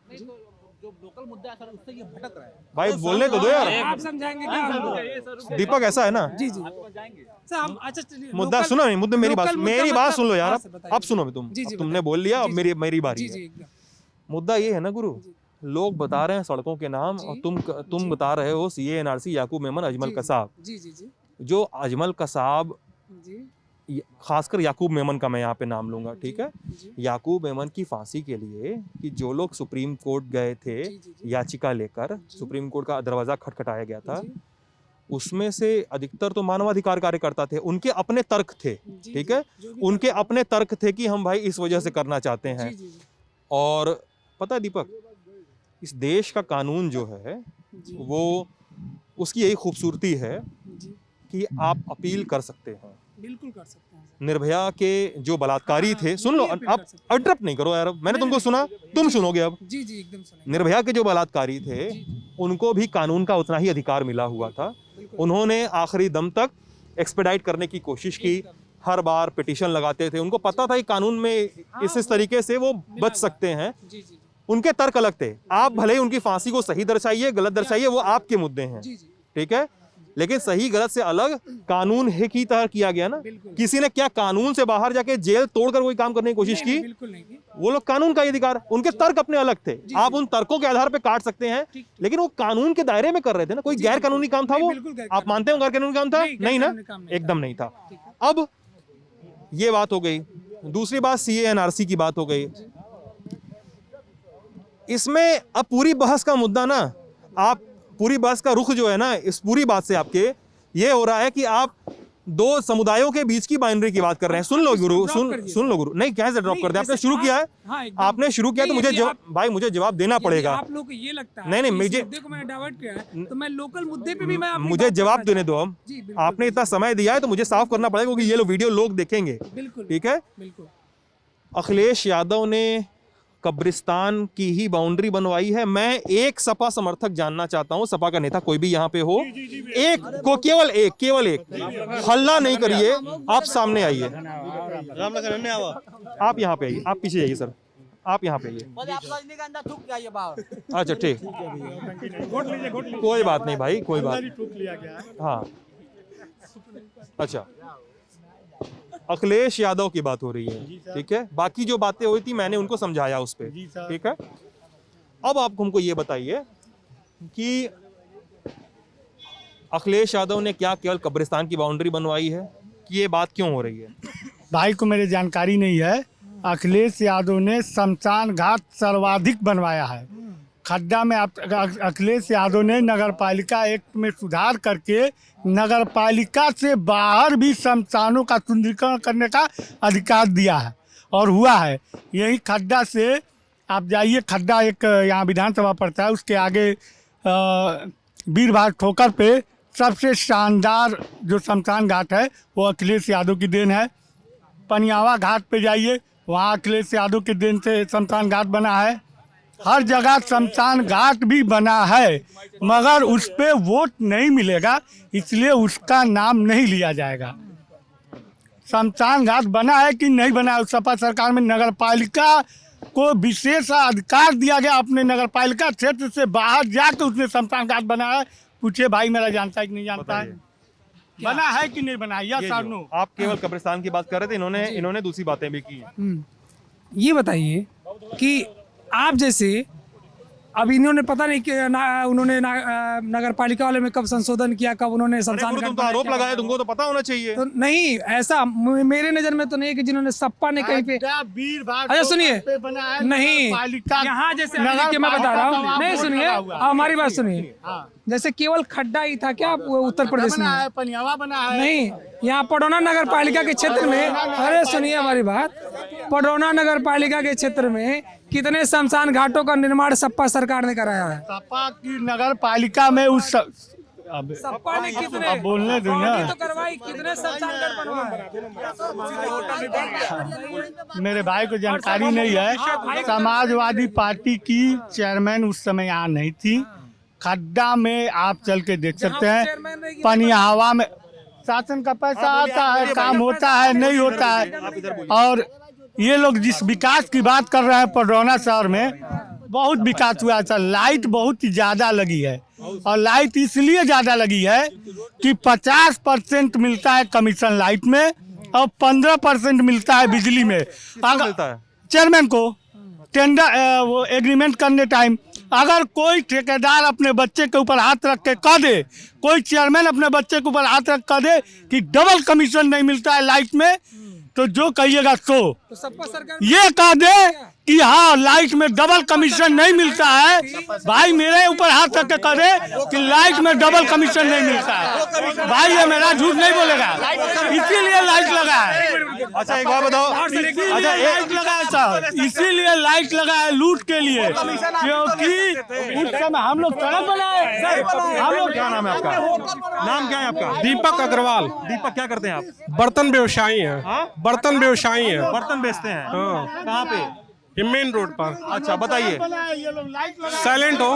लोकल मुद्दा है सर, उससे ये भटक रहा है। भाई बोलने तो दो यार। आप समझाएंगे क्या? दीपक ऐसा है ना, जी जी सर हम अच्छा चलिए, मुद्दा लोकल- सुनो नहीं, मुद्दे मेरी बात लोकल मुद्दा बात मतलब- सुन लो यार। हाँ सर, बताइए। अब सुनो तुम, जी, जी, अब तुमने बोल लिया, अब जी, मेरी बारी जी है। जी एकदम। मुद्दा ये है ना गुरु, लोग बता रहे हैं सड़कों के नाम, और तुम बता रहे हो सीए एनआरसी, याकूब मेमन, अजमल कसाब। जी जी जी जो अजमल कसाब, जी खासकर याकूब मेमन का मैं यहाँ पे नाम लूंगा। ठीक है, याकूब मेमन की फांसी के लिए कि जो लोग सुप्रीम कोर्ट गए थे याचिका लेकर, सुप्रीम कोर्ट का दरवाजा खटखटाया गया था, उसमें से अधिकतर तो मानवाधिकार कार्यकर्ता थे। उनके अपने तर्क थे। ठीक है, उनके अपने तर्क थे कि हम भाई इस वजह से करना चाहते हैं। और पता है दीपक, इस देश का कानून जो है वो, उसकी यही खूबसूरती है कि आप अपील कर सकते हैं। बिल्कुल कर सकते हैं। निर्भया के जो बलात्कारी थे, सुन लो, आप अड्रप नहीं करो यार, मैंने तुमको सुना, तुम सुनोगे अब। जी जी एकदम सुनेंगे। निर्भया के जो बलात्कारी थे उनको भी कानून का उतना ही अधिकार मिला हुआ था। उन्होंने आखिरी दम तक एक्सपेडाइट करने की कोशिश की, हर बार पिटीशन लगाते थे। उनको पता था कि कानून में इस तरीके से वो बच सकते हैं। उनके तर्क अलग थे। आप भले ही उनकी फांसी को सही दर्शाइए, गलत दर्शाइए, वो आपके मुद्दे हैं। ठीक है, लेकिन सही गलत से अलग कानून है की तरह किया गया ना। किसी ने क्या कानून से बाहर जाके जेल तोड़कर कोई काम करने की कोशिश की? वो लोग कानून का अधिकार, उनके तर्क अपने अलग थे। आप उन तर्कों के आधार पे काट सकते हैं, लेकिन वो कानून के दायरे में कर रहे थे ना। कोई गैर कानूनी काम था वो? आप मानते हो गैर कानूनी काम था? नहीं ना, एकदम नहीं था। अब ये बात हो गई। दूसरी बात सीए एनआरसी की बात हो गई। इसमें अब पूरी बहस का मुद्दा ना, आप पूरी बहस का रुख जो है ना, इस पूरी बात से आपके ये हो रहा है कि आप 2 समुदायों के बीच की बाइनरी की बात कर रहे हैं। सुन लो गुरु, सुन लो गुरु। नहीं, कैसे ड्रॉप कर दे? आपने शुरू किया है, आपने शुरू किया तो मुझे भाई मुझे जवाब देना पड़ेगा। आप लोग को ये लगता है नहीं, मुझे को मैंने डाइवर्ट किया है, तो मैं लोकल मुद्दे पे भी मैं अपनी मुझे बात जवाब रखना देने दो। अब जी, बिल्कुल, आपने इतना समय दिया है तो मुझे साफ करना पड़ेगा, क्योंकि ये लो वीडियो लोग देखेंगे। बिल्कुल, ठीक है, बिल्कुल। अखिलेश यादव ने कब्रिस्तान की ही बाउंड्री बनवाई है। मैं एक सपा समर्थक जानना चाहता हूं, सपा का नेता कोई भी यहाँ पे हो, एक को, केवल एक, हल्ला नहीं करिए, आप सामने आइए, आप यहाँ पे आइए, आप पीछे जाइए सर, आप यहाँ पे आइए। अच्छा ठीक, कोई बात नहीं भाई, कोई बात। हाँ अच्छा, अखिलेश यादव की बात हो रही है। ठीक है, बाकी जो बातें हुई थी मैंने उनको समझाया उस पे। ठीक है, अब आप हमको ये बताइए कि अखिलेश यादव ने क्या केवल कब्रिस्तान की बाउंड्री बनवाई है, कि ये बात क्यों हो रही है? भाई को मेरी जानकारी नहीं है। अखिलेश यादव ने शमशान घाट सर्वाधिक बनवाया है। खड्डा में अखिलेश यादव ने नगर पालिका एक्ट में सुधार करके नगर पालिका से बाहर भी शमशानों का सुंदरीकरण करने का अधिकार दिया है, और हुआ है। यही खड्डा से आप जाइए, खड्डा एक यहाँ विधानसभा पड़ता है, उसके आगे वीरभाग ठोकर पे सबसे शानदार जो शमशान घाट है वो अखिलेश यादव की देन है। पनियावा घाट पे जाइए, वहाँ अखिलेश यादव के देन से शमशान घाट बना है। हर जगह शमशान घाट भी बना है, मगर उस पर वोट नहीं मिलेगा, इसलिए उसका नाम नहीं लिया जाएगा। शमशान घाट बना है कि नहीं बना है। सपा सरकार में नगर पालिका को विशेष अधिकार दिया गया, अपने नगर पालिका क्षेत्र से बाहर जाकर उसने शमशान घाट बनाया है। पूछिए भाई, मेरा जानता है कि नहीं जानता है, बना है कि नहीं बना है, या सामने। आप केवल कब्रिस्तान की बात कर रहे थे, इन्होंने दूसरी बातें भी की हैं। ये बताइए कि आप जैसे अब इन्होंने पता नहीं कि उन्होंने नगर पालिका वाले में कब संशोधन किया, कब उन्होंने शमशान घाट तुम तो आरोप लगाया, तुमको तो पता होना चाहिए। तो नहीं, ऐसा मेरे नजर में तो नहीं है कि जिन्होंने सपा ने कहीं पे। अच्छा सुनिए, नहीं यहाँ जैसे कि मैं बता रहा हूँ, नहीं सुनिए, हमारी बात सुनिए। जैसे केवल खड्डा ही था क्या उत्तर प्रदेश में? पनियावा बना है। नहीं, यहाँ पडौना नगर पालिका के क्षेत्र में, अरे सुनिए हमारी बात, पडौना नगर पालिका के क्षेत्र में कितने शमशान घाटों का निर्माण सपा सरकार ने कराया है? सपा की नगर पालिका में उस सपा ने कितने बोलने दो ना, तो करवाई, कितने शमशान घाट बनवाए? मेरे भाई को जानकारी नहीं है। समाजवादी पार्टी की चेयरमैन उस समय यहाँ नहीं थी। खड्डा में आप चल के देख सकते हैं, पनियावा में शासन का पैसा आता है, काम होता है, नहीं होता है। और ये लोग जिस विकास की बात कर रहे हैं, पडरौना शहर में बहुत विकास हुआ है। लाइट बहुत ही ज़्यादा लगी है, और लाइट इसलिए ज़्यादा लगी है कि 50% मिलता है कमीशन लाइट में, और 15% मिलता है बिजली में। अगर चेयरमैन को टेंडर वो एग्रीमेंट करने टाइम अगर कोई ठेकेदार अपने बच्चे के ऊपर हाथ रख के कह दे, कोई चेयरमैन अपने बच्चे के ऊपर हाथ रख कह दे कि डबल कमीशन नहीं मिलता है लाइट में, तो जो कहिएगा सो ये कह दे कि हाँ लाइट में डबल कमीशन नहीं मिलता है, भाई मेरे ऊपर हाथ रख के कह दे कि लाइट में डबल कमीशन नहीं मिलता है, भाई ये मेरा झूठ नहीं बोलेगा, इसीलिए लाइट लगा है। अच्छा एक बात बताओ, अच्छा लाइट लगा है सर, इसीलिए लाइट लगा है लूट के लिए, क्योंकि उस समय हम लोग सड़क बनाए। हम लोग, क्या नाम है आपका? नाम क्या है आपका? दीपक अग्रवाल। दीपक, क्या करते हैं आप? बर्तन व्यवसायी हैं। बर्तन व्यवसायी हैं। बर्तन बेचते हैं? हाँ। कहाँ पे? ये मेन रोड पर। अच्छा बताइए। साइलेंट हो,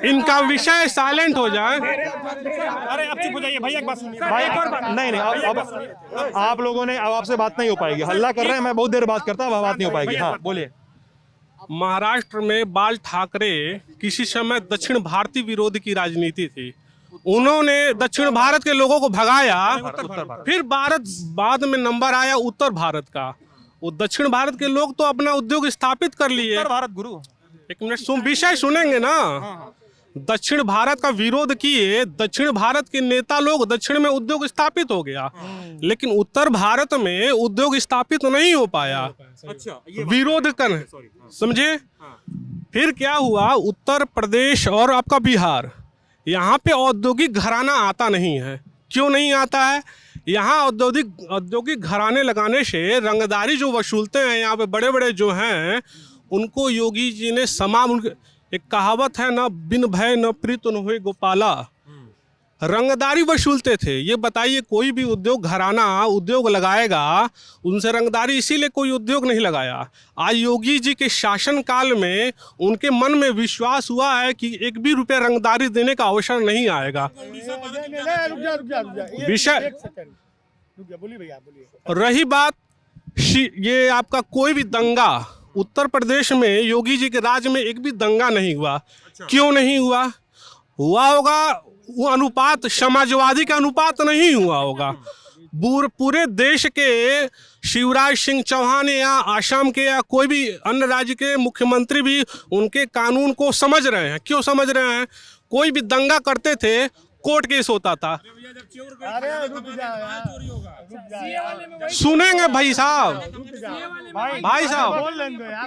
इनका विषय साइलेंट हो जाए। अरे आप चुप हो जाइए भैया, एक बात सुनिए भाई। नहीं अब आप लोगों ने, अब आपसे बात नहीं हो पाएगी, हल्ला कर रहे हैं, मैं बहुत देर बात करता हूँ, अब बात नहीं हो पाएगी। हाँ बोलिए। महाराष्ट्र में बाल ठाकरे किसी समय दक्षिण भारतीय विरोध की राजनीति थी। उन्होंने दक्षिण भारत के लोगों को भगाया, फिर बाद में नंबर आया उत्तर भारत का। वो दक्षिण भारत के लोग तो अपना उद्योग स्थापित कर लिए। उत्तर भारत गुरु, एक मिनट विषय सुनेंगे ना। दक्षिण भारत का विरोध किए, दक्षिण भारत के नेता लोग, दक्षिण में उद्योग स्थापित हो गया, लेकिन उत्तर भारत में उद्योग स्थापित नहीं हो पाया। अच्छा, विरोध कर, समझे। फिर क्या हुआ, उत्तर प्रदेश और आपका बिहार, यहाँ पे औद्योगिक घराना आता नहीं है। क्यों नहीं आता है? यहाँ औद्योगिक घराने लगाने से रंगदारी जो वसूलते हैं यहाँ पे बड़े बड़े जो हैं, उनको योगी जी ने एक कहावत है ना, बिन भय न प्रीत न होए गोपाला, रंगदारी वसूलते थे। ये बताइए कोई भी उद्योग घराना उद्योग लगाएगा, उनसे रंगदारी इसीलिए कोई उद्योग नहीं लगाया। आज योगी जी के शासन काल में उनके मन में विश्वास हुआ है कि एक भी रुपया रंगदारी देने का अवसर नहीं आएगा। विषय रही बात ये आपका कोई भी दंगा, उत्तर प्रदेश में योगी जी के राज में एक भी दंगा नहीं हुआ। क्यों नहीं हुआ? हुआ होगा वो अनुपात समाजवादी का अनुपात नहीं हुआ होगा। पूरे देश के शिवराज सिंह चौहान या आसाम के या कोई भी अन्य राज्य के मुख्यमंत्री भी उनके कानून को समझ रहे हैं। क्यों समझ रहे हैं? कोई भी दंगा करते थे, कोर्ट केस होता था। सुनेंगे भाई साहब, भाई साहब,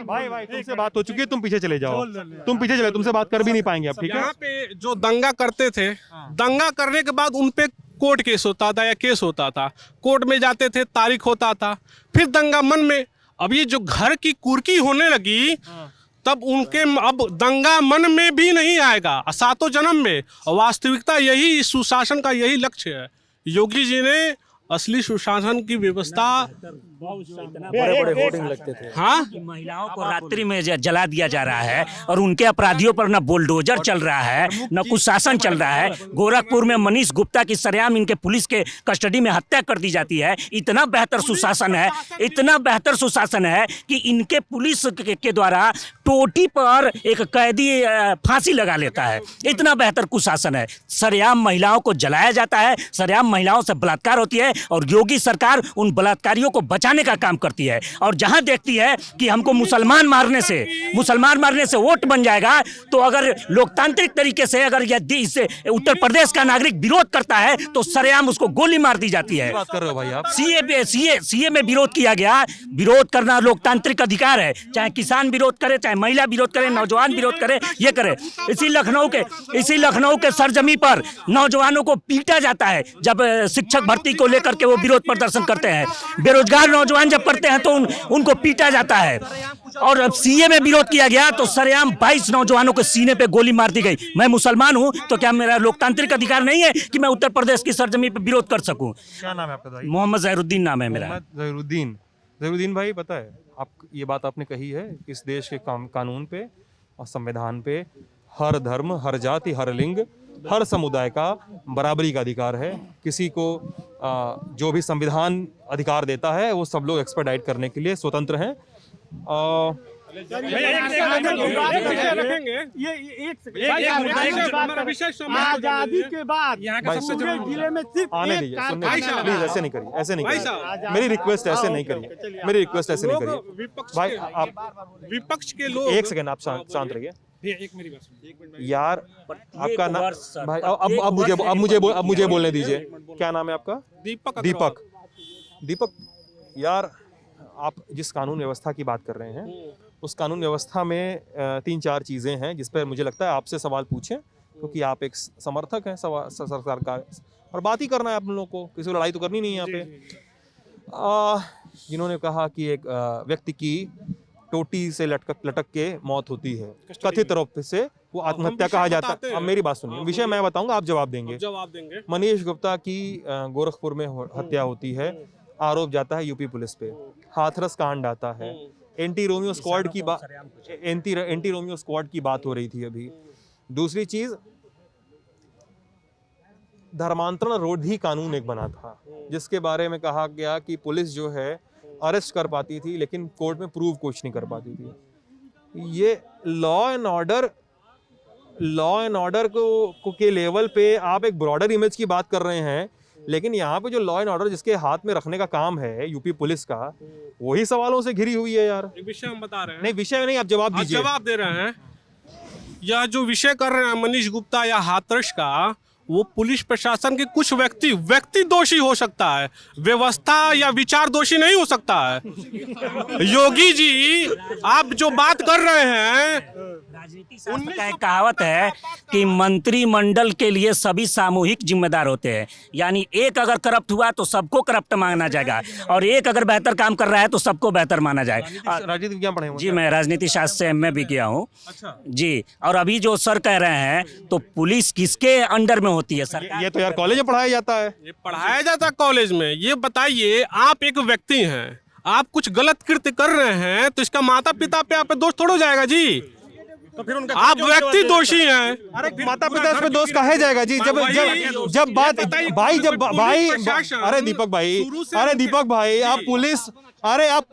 भाई तुमसे बात हो चुकी है, तुम पीछे चले जाओ, तुम पीछे चले, तुमसे बात कर भी नहीं पाएंगे आप, ठीक है। यहाँ पे जो दंगा करते थे, दंगा करने के बाद उन पे कोर्ट केस होता था या केस होता था, कोर्ट में जाते थे, तारीख होता था, फिर दंगा मन में। अब ये जो घर की कुर्की होने लगी, तब उनके अब दंगा मन में भी नहीं आएगा, सातों जन्म में। और वास्तविकता यही, सुशासन का यही लक्ष्य है। योगी जी ने असली सुशासन की व्यवस्था बड़े बड़े होर्डिंग लगते थे। हाँ, महिलाओं को रात्रि में जला दिया जा रहा है और उनके अपराधियों पर न बुलडोजर चल रहा है न कुछ शासन चल रहा है। गोरखपुर में मनीष गुप्ता की सरेआम इनके पुलिस के कस्टडी में हत्या कर दी जाती है। इतना बेहतर सुशासन है, इतना बेहतर सुशासन है कि इनके पुलिस के द्वारा टोटी पर एक कैदी फांसी लगा लेता है। इतना बेहतर कुशासन है। सरेआम महिलाओं को जलाया जाता है, सरेआम महिलाओं से बलात्कार होती है और योगी सरकार उन बलात्कारियों को बचाने का काम करती है। और जहां देखती है कि हमको मुसलमान मारने से वोट बन जाएगा, तो अगर लोकतांत्रिक तरीके से अगर यदि इससे उत्तर प्रदेश का नागरिक विरोध करता है तो सरेआम उसको गोली मार दी जाती है। बात कर रहे हो भाई आप? सीए में विरोध किया गया। विरोध करना लोकतांत्रिक अधिकार है, चाहे किसान विरोध करे, चाहे महिला विरोध करे, नौजवान विरोध करे, ये करे। इसी लखनऊ के सरजमी पर नौजवानों को पीटा जाता है जब शिक्षक भर्ती को लेकर के वो विरोध प्रदर्शन करते हैं। बेरोजगार नौजवान जब करते हैं तो उनको पीटा जाता है। और अब सीए में विरोध किया गया तो सरेआम 22 नौजवानों के सीने पे गोली मार दी गई। मैं मुसलमान हूं तो क्या मेरा लोकतांत्रिक अधिकार नहीं है कि मैं उत्तर प्रदेश की सरजमी पे विरोध कर सकूं? क्या नाम है आपका भाई? मोहम्मद जहरुद्दीन नाम है मेरा। जहरुद्दीन भाई, पता है आप ये बात आपने कही है, इस देश के कानून पे और संविधान पे हर धर्म, हर जाति, हर लिंग, हर समुदाय का बराबरी का अधिकार है। किसी को जो भी संविधान अधिकार देता है वो सब लोग एक्सपर्टाइट करने के लिए स्वतंत्र हैं। आजादी के बाद जिले में सिर्फ आने दीजिए, प्लीज ऐसे नहीं करिए, ऐसे नहीं करिए। मेरी रिक्वेस्ट ऐसे नहीं करिए, भाई आप विपक्ष के लोग। एक सेकंड आप शांत रहिए यार। आपका नाम भाई, अब मुझे बोलने दीजिए। क्या नाम है आपका? दीपक। यार, आप जिस कानून व्यवस्था की बात कर रहे हैं उस कानून व्यवस्था में 3-4 चीज़ें हैं जिस पर मुझे लगता है आपसे सवाल पूछें, क्योंकि आप एक समर्थक हैं सरकार का और बात ही करना है आप लोगों को, किसी को लड़ाई तो करनी नहीं है यहाँ पे। जिन्होंने कहा कि एक व्यक्ति की टोटी से लटक के मौत होती है, कथित रूप से वो आत्महत्या कहा जाता है। अब मेरी बात सुनिए, विषय मैं बताऊंगा, आप जवाब देंगे। मनीष गुप्ता की गोरखपुर में हत्या होती है, आरोप जाता है यूपी पुलिस पे, हाथरस कांड आता है, एंटी रोमियो स्क्वाड की बात हो रही थी अभी। दूसरी चीज, धर्मांतरण रोधी कानून एक बना था जिसके बारे में कहा गया कि पुलिस जो है अरेस्ट कर पाती थी लेकिन कोर्ट में प्रूव कुछ नहीं कर पाती थी। ये लॉ एंड ऑर्डर को के लेवल पे आप एक ब्रॉडर इमेज की बात कर रहे हैं, लेकिन यहाँ पे जो लॉ एंड ऑर्डर जिसके हाथ में रखने का काम है यूपी पुलिस का, वही सवालों से घिरी हुई है यार। विषय हम बता रहे हैं। नहीं, विषय नहीं, आप जवाब दीजिए। जवाब दे रहे हैं। यह जो विषय कर रहे हैं मनीष गुप्ता या हाथरस का, वो पुलिस प्रशासन के कुछ व्यक्ति दोषी हो सकता है, व्यवस्था या विचार दोषी नहीं हो सकता है। योगी जी आप जो बात कर रहे हैं, राजनीति शास्त्र का एक कहावत है कि मंत्रिमंडल के लिए सभी सामूहिक जिम्मेदार होते हैं। यानी एक अगर करप्ट हुआ तो सबको करप्ट माना जाएगा और एक अगर बेहतर काम कर रहा है तो सबको बेहतर माना जाएगा। राजनीति क्या पढ़े? जी, मैं राजनीति शास्त्र से एमए भी किया हूँ। जी, और अभी जो सर कह रहे हैं तो पुलिस किसके अंडर में होती है? सरकार। ये तो यार कॉलेज में पढ़ाया जाता है। ये पढ़ाया जाता है कॉलेज में। ये बताइए, आप एक व्यक्ति हैं, आप कुछ गलत कृत्य कर रहे हैं तो इसका माता पिता पे आप पे दोष थोड़ा जाएगा जी। तो फिर उनका आप व्यक्ति दोषी हैं। अरे माता पिता पे दोष कहे जाएगा जी? जब बात भाई अरे दीपक भाई आप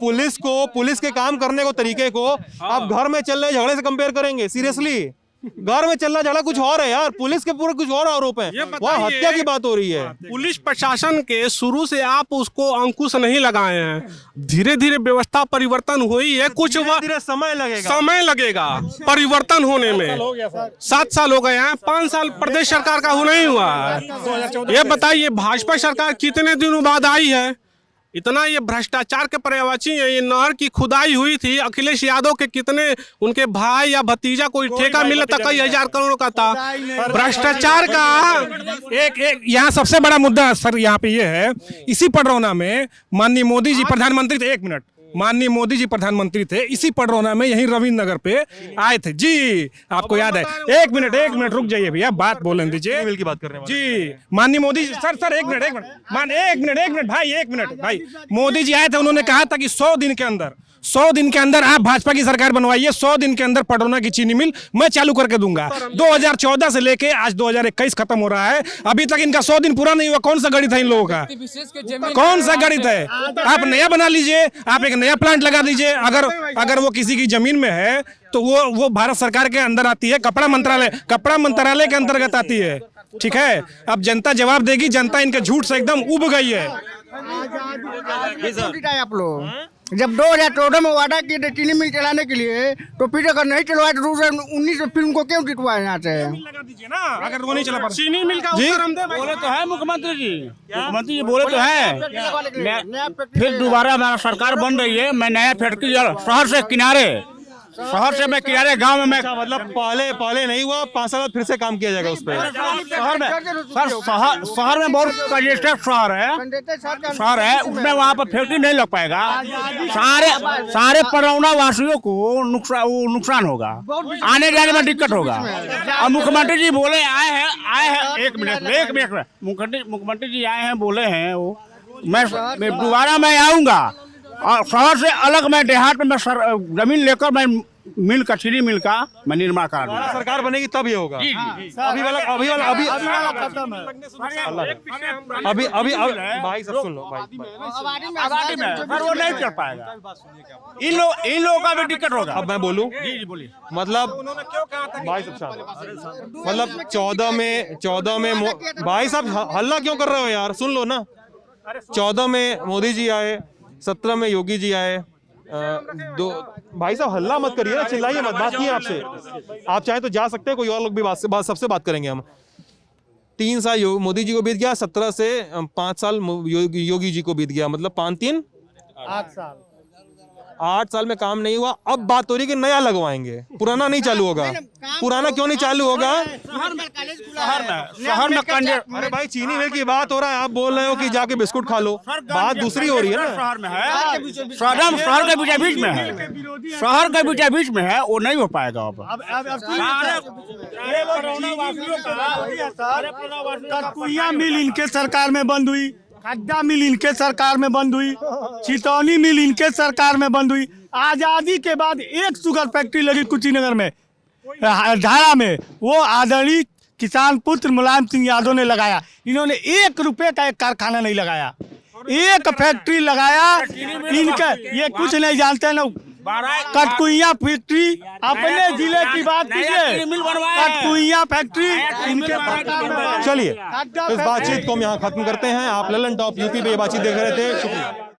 पुलिस के काम करने को तरीके को आप घर में चल रहे झगड़े से कंपेयर करेंगे? सीरियसली, घर में चलना झगड़ा कुछ और है यार, पुलिस के पूरे कुछ और आरोप हैं, वहाँ हत्या की बात हो रही है। पुलिस प्रशासन के शुरू से आप उसको अंकुश नहीं लगाए हैं, धीरे धीरे व्यवस्था परिवर्तन हुई है, कुछ धीरे समय लगेगा परिवर्तन होने में। 7 साल हो गए हैं, 5 साल प्रदेश सरकार का नहीं हुआ है। ये बताइए भाजपा सरकार कितने दिनों बाद आई है? इतना ये भ्रष्टाचार के पर्यावाची है। ये नहर की खुदाई हुई थी, अखिलेश यादव के कितने उनके भाई या भतीजा कोई ठेका मिला था, कई हजार करोड़ का था। भ्रष्टाचार का एक यहाँ सबसे बड़ा मुद्दा सर यहाँ पे ये है, इसी पडरौना में माननीय मोदी जी प्रधानमंत्री थे, 1 मिनट, माननीय मोदी जी प्रधानमंत्री थे, इसी पडरौना में यहीं रविंद्र नगर पे आए थे जी। आपको याद है? एक मिनट रुक जाइए भैया, बात बोलने दीजिए। मिल की बात कर रहे हैं जी, माननीय मोदी जी, सर एक मिनट भाई, मोदी जी आए थे, उन्होंने कहा था कि 100 दिन के अंदर आप भाजपा की सरकार बनवाइए, 100 दिन के अंदर पडरौना की चीनी मिल मैं चालू करके दूंगा। 2014 से लेके आज 2021 खत्म हो रहा है, अभी तक इनका 100 दिन पूरा नहीं हुआ। कौन सा गणित है इन लोगों का? कौन सा गणित है? आप नया बना लीजिए, आप एक नया प्लांट लगा दीजिए। अगर वो किसी की जमीन में है तो वो भारत सरकार के अंदर आती है, कपड़ा मंत्रालय के अंतर्गत आती है। ठीक है, अब जनता जवाब देगी। जनता इनके झूठ से एकदम उब गई है। आप लोग जब 2014 में वादा किए थे चीनी मिल चलाने के लिए, तो फिर अगर नहीं चलवाए तो 2019 में फिल्म को क्यों टिकवाए यहाँ से? अगर वो नहीं चला पाता चीनी मिल का जी, बोले तो है मुख्यमंत्री जी बोले तो है। फिर दोबारा हमारा सरकार बन रही है, मैं नया फैक्ट्री शहर से मैं किनारे गांव में मैं मतलब पहले नहीं हुआ, 5 साल बाद फिर से काम किया जाएगा उस पर। शहर में बहुत कंजेस्टेड शहर है, उसमें वहाँ पर फैक्ट्री नहीं लग पाएगा। सारे पडरौना वासियों को नुकसान होगा, आने जाने में दिक्कत होगा। और मुख्यमंत्री जी बोले आए हैं एक मिनट मुख्यमंत्री जी आए हैं, बोले हैं वो मैं दोबारा मैं आऊँगा और शहर से अलग मैं देहात में मैं जमीन लेकर मैं मिल का चीनी मिल का मैं निर्माण करा दूंगा। सरकार बनेगी तब ये होगा। अभी भाई सब सुन लो भाई। वो नहीं कर पाएगा, इन लोगों का भी दिक्कत होगा। अब मैं बोलूं? जी बोलिए। मतलब भाई साहब, मतलब 14 में भाई साहब हल्ला क्यों कर रहे हो यार? सुन लो ना। 14 में मोदी जी आए, 17 में योगी जी आए। भाई साहब हल्ला मत करिए ना, चिल्लाइए मत। बात की है आपसे, आप चाहे तो जा सकते हैं, कोई और लोग भी सबसे बात करेंगे हम। 3 साल मोदी जी को बीत गया, 17 से 5 साल योगी जी को बीत गया, मतलब 5-3 8 साल में काम नहीं हुआ। अब बात हो रही कि नया लगवाएंगे, पुराना नहीं चालू होगा। पुराना क्यों नहीं चालू होगा? शहर में अरे भाई चीनी मिल की बात हो रहा है, आप बोल रहे हो कि जाके बिस्कुट खा लो। बात दूसरी हो रही है ना। शहर में है, शहर के बीच में है, वो नहीं हो पाएगा। कटकुइया मिल इनके सरकार में बंद हुई, खड्डा मिल इनके सरकार में बंद हुई, चितौनी मिल इनके सरकार में बंद हुई। आजादी के बाद एक शुगर फैक्ट्री लगी कुशीनगर में, धारा में, वो आदरणीय किसान पुत्र मुलायम सिंह यादव ने लगाया। इन्होंने 1 रुपए का एक कारखाना नहीं लगाया, एक फैक्ट्री लगाया। इनका ये कुछ नहीं जानते ना। कटकुइया फैक्ट्री अपने जिले की बात कीजिए, कटकुइया फैक्ट्री इनके। चलिए इस बातचीत को हम यहाँ खत्म करते हैं। आप ललन टॉप यूपी पे ये बातचीत देख रहे थे, शुक्रिया।